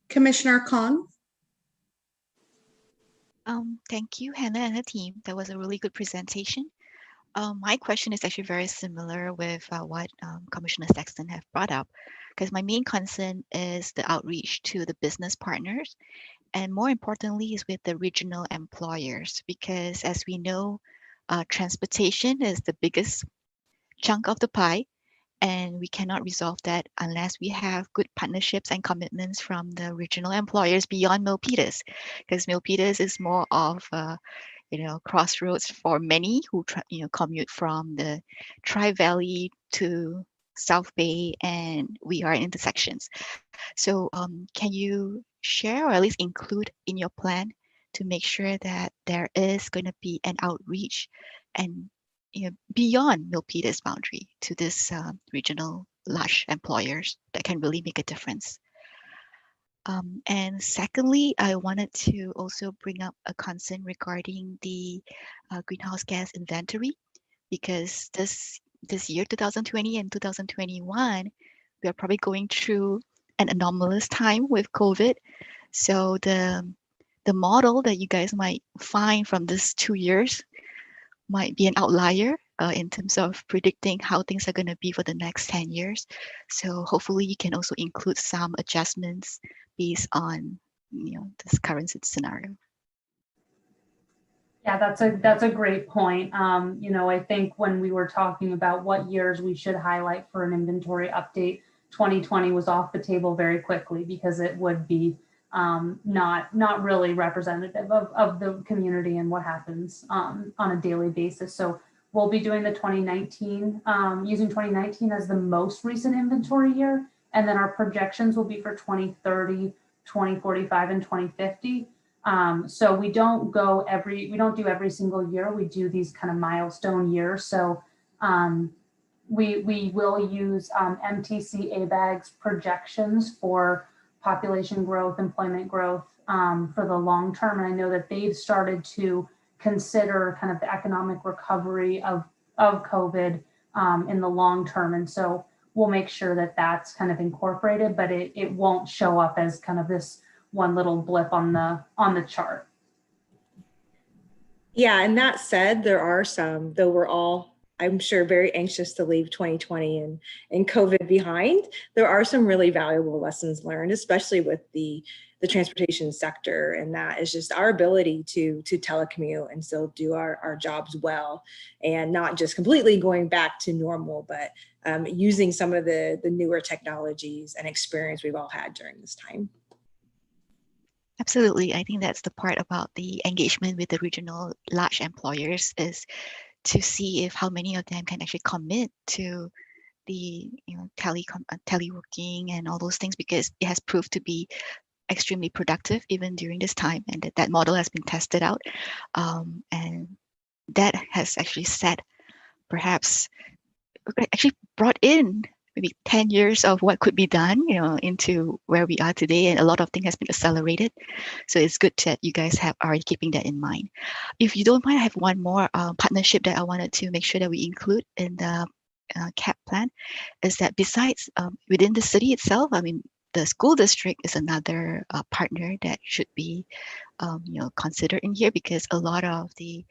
Speaker 1: Commissioner Khan.
Speaker 3: Thank you, Hannah and her team. That was a really good presentation. My question is actually very similar with what Commissioner Sexton have brought up, because my main concern is the outreach to the business partners, and more importantly is with the regional employers, because as we know, transportation is the biggest chunk of the pie, and we cannot resolve that unless we have good partnerships and commitments from the regional employers beyond Milpitas, because Milpitas is more of crossroads for many who commute from the Tri-Valley to South Bay, and we are intersections. So can you share or at least include in your plan to make sure that there is going to be an outreach and beyond Milpitas boundary to this regional large employers that can really make a difference? And secondly, I wanted to also bring up a concern regarding the greenhouse gas inventory, because this year, 2020 and 2021, we are probably going through an anomalous time with COVID. So the model that you guys might find from this 2 years might be an outlier in terms of predicting how things are going to be for the next 10 years. So hopefully you can also include some adjustments based on this current scenario.
Speaker 11: Yeah, that's a great point. I think when we were talking about what years we should highlight for an inventory update, 2020 was off the table very quickly because it would be not really representative of the community and what happens on a daily basis. So we'll be doing the 2019, using 2019 as the most recent inventory year. And then our projections will be for 2030, 2045, and 2050. So we don't do every single year. We do these kind of milestone years. So we will use MTC ABAG's projections for population growth, employment growth for the long term. And I know that they've started to consider kind of the economic recovery of COVID in the long term. And so we'll make sure that that's kind of incorporated, but it won't show up as kind of this one little blip on the chart.
Speaker 13: Yeah, and that said, there are some, though we're all, I'm sure, very anxious to leave 2020 and COVID behind. There are some really valuable lessons learned, especially with the transportation sector, and that is just our ability to telecommute and still do our jobs well, and not just completely going back to normal, but using some of the newer technologies and experience we've all had during this time.
Speaker 3: Absolutely. I think that's the part about the engagement with the regional large employers, is to see if how many of them can actually commit to the teleworking and all those things, because it has proved to be extremely productive even during this time, and that model has been tested out, and that has actually set, perhaps actually brought in maybe 10 years of what could be done, into where we are today, and a lot of things has been accelerated. So it's good that you guys are keeping that in mind. If you don't mind, I have one more partnership that I wanted to make sure that we include in the CAP plan, is that besides within the city itself, I mean, the school district is another partner that should be considered in here, because a lot of the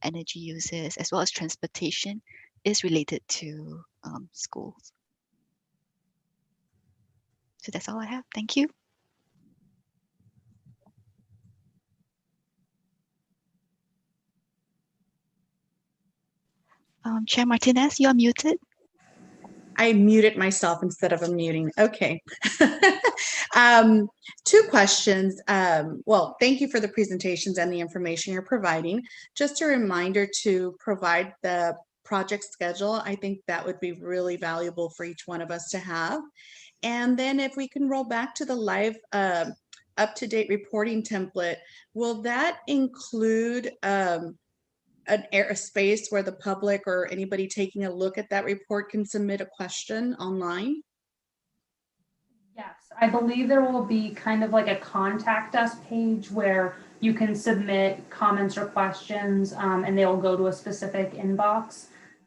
Speaker 3: energy uses as well as transportation is related to schools. So that's all I have. Thank you. Chair Martinez, you are muted.
Speaker 1: I muted myself instead of unmuting. Okay. Two questions. Well, thank you for the presentations and the information you're providing. Just a reminder to provide the project schedule. I think that would be really valuable for each one of us to have. And then if we can roll back to the live up-to-date reporting template, will that include a space where the public or anybody taking a look at that report can submit a question online?
Speaker 11: Yes, I believe there will be kind of like a contact us page where you can submit comments or questions, and they will go to a specific inbox.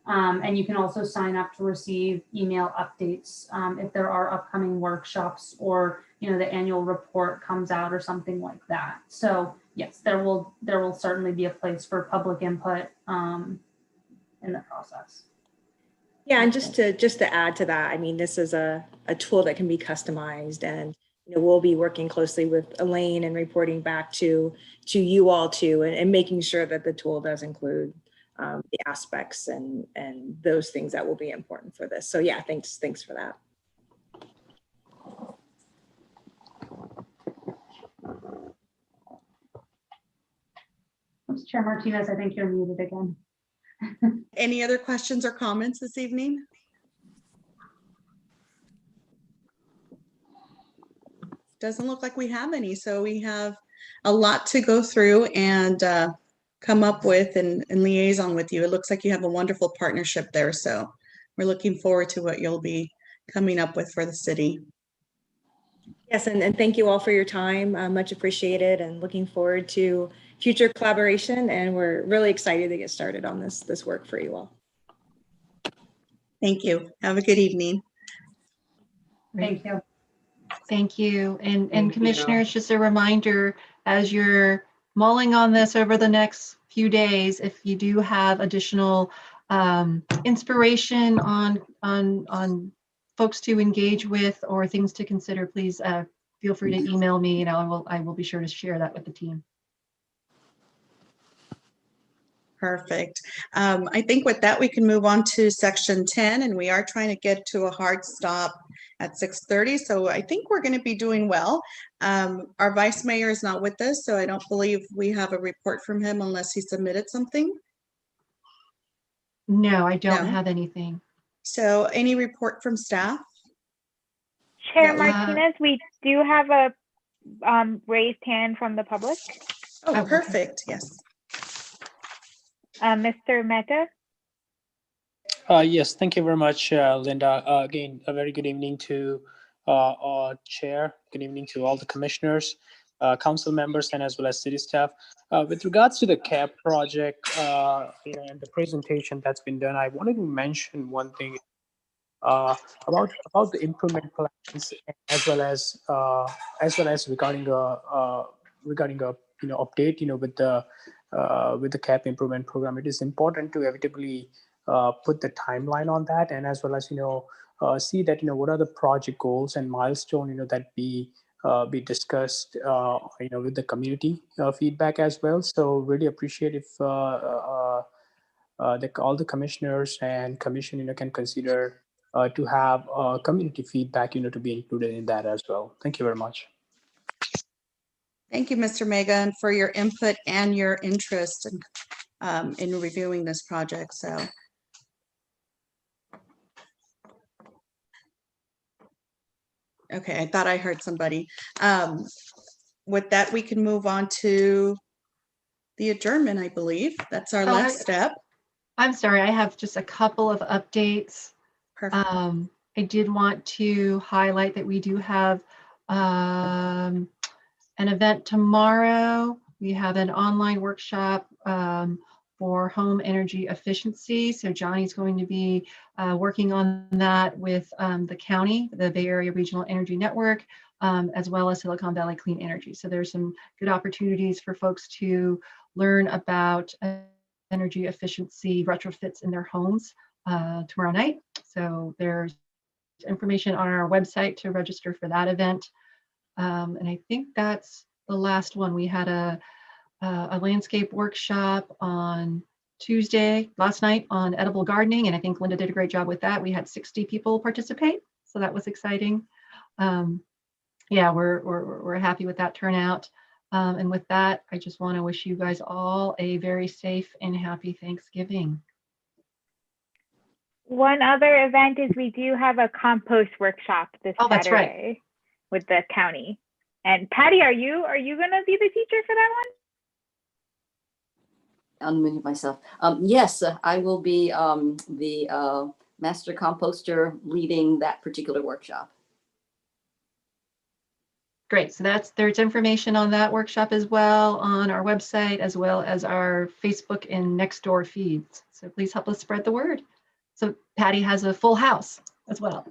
Speaker 11: And you can also sign up to receive email updates if there are upcoming workshops, or the annual report comes out or something like that. So yes, there will certainly be a place for public input in the process.
Speaker 13: Yeah, and just to add to that, I mean, this is a tool that can be customized, and we'll be working closely with Elaine and reporting back to you all too, and making sure that the tool does include the aspects and those things that will be important for this. So yeah, thanks for that.
Speaker 11: Oops, Chair Martinez, I think you're muted again.
Speaker 1: Any other questions or comments this evening? Doesn't look like we have any, so we have a lot to go through and come up with and liaison with you. It looks like you have a wonderful partnership there, so we're looking forward to what you'll be coming up with for the city.
Speaker 13: Yes, and thank you all for your time. Much appreciated, and looking forward to future collaboration. And we're really excited to get started on this work for you all.
Speaker 1: Thank you. Have a good evening.
Speaker 11: Thank you.
Speaker 2: Thank you. And commissioners, just a reminder, as you're mulling on this over the next few days, if you do have additional inspiration on folks to engage with or things to consider, please feel free to email me, and I will be sure to share that with the team.
Speaker 1: Perfect. I think with that, we can move on to section 10, and we are trying to get to a hard stop at 6:30. So I think we're going to be doing well. Our vice mayor is not with us, so I don't believe we have a report from him unless he submitted something.
Speaker 2: No, I don't have anything.
Speaker 1: So any report from staff?
Speaker 6: Chair Martinez, we do have a raised hand from the public.
Speaker 1: Oh, perfect. Yes.
Speaker 6: Mr. Mehta?
Speaker 7: Yes, thank you very much, Linda. Again, a very good evening to Chair. Good evening to all the commissioners, council members, and as well as city staff. With regards to the CAP project, and the presentation that's been done, I wanted to mention one thing about the improvement plans, as well as regarding a update with the CAP improvement program. It is important to inevitably put the timeline on that, and as well as see that what are the project goals and milestone that be discussed with the community feedback as well. So really appreciate if all the commissioners and commission can consider to have community feedback to be included in that as well. Thank you very much.
Speaker 1: Thank you, Mr. Megan, for your input and your interest in reviewing this project. So. Okay, I thought I heard somebody. With that, we can move on to the adjournment, I believe. That's our last step.
Speaker 2: I'm sorry, I have just a couple of updates.
Speaker 1: Perfect.
Speaker 2: I did want to highlight that we do have an event tomorrow. We have an online workshop for home energy efficiency. So Johnny's going to be working on that with the county, the Bay Area Regional Energy Network, as well as Silicon Valley Clean Energy. So there's some good opportunities for folks to learn about energy efficiency retrofits in their homes tomorrow night. So there's information on our website to register for that event. And I think that's the last one. We had a landscape workshop on Tuesday, last night, on edible gardening, and I think Linda did a great job with that. We had 60 people participate, so that was exciting. Yeah, we're happy with that turnout. And with that, I just want to wish you guys all a very safe and happy Thanksgiving.
Speaker 6: One other event is we do have a compost workshop this
Speaker 2: That's
Speaker 6: Saturday
Speaker 2: right.
Speaker 6: with the county. And Patty, are you going to be the teacher for that one?
Speaker 5: Unmute myself. Yes, I will be the master composter leading that particular workshop.
Speaker 2: Great. So there's information on that workshop as well on our website, as well as our Facebook and Nextdoor feeds. So please help us spread the word. So Patty has a full house as well.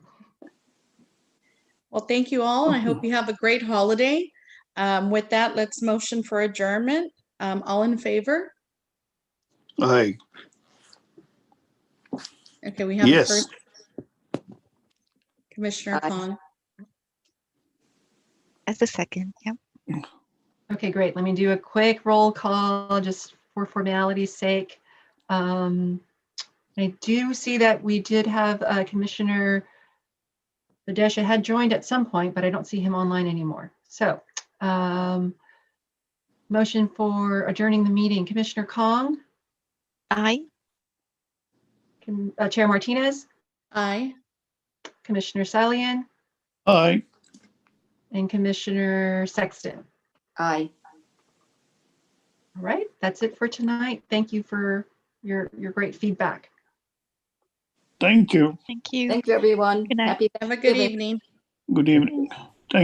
Speaker 1: Well, thank you all. I hope you have a great holiday. With that, let's motion for adjournment. All in favor?
Speaker 4: Aye.
Speaker 1: Okay, we have
Speaker 4: Yes.
Speaker 1: first Commissioner
Speaker 5: Aye.
Speaker 1: Khan.
Speaker 3: As the second, yeah.
Speaker 2: Okay, great. Let me do a quick roll call just for formality's sake. I do see that we did have Commissioner Badesha had joined at some point, but I don't see him online anymore. So motion for adjourning the meeting. Commissioner Kong?
Speaker 3: Aye.
Speaker 2: Chair Martinez?
Speaker 1: Aye.
Speaker 2: Commissioner Salian?
Speaker 4: Aye.
Speaker 2: And Commissioner Sexton?
Speaker 5: Aye.
Speaker 2: All right, that's it for tonight. Thank you for your great feedback.
Speaker 4: Thank you.
Speaker 3: Thank you.
Speaker 5: Thank you, everyone.
Speaker 3: Good night.
Speaker 5: Happy
Speaker 1: Have a good
Speaker 5: Thanksgiving.
Speaker 1: evening.
Speaker 4: Good evening.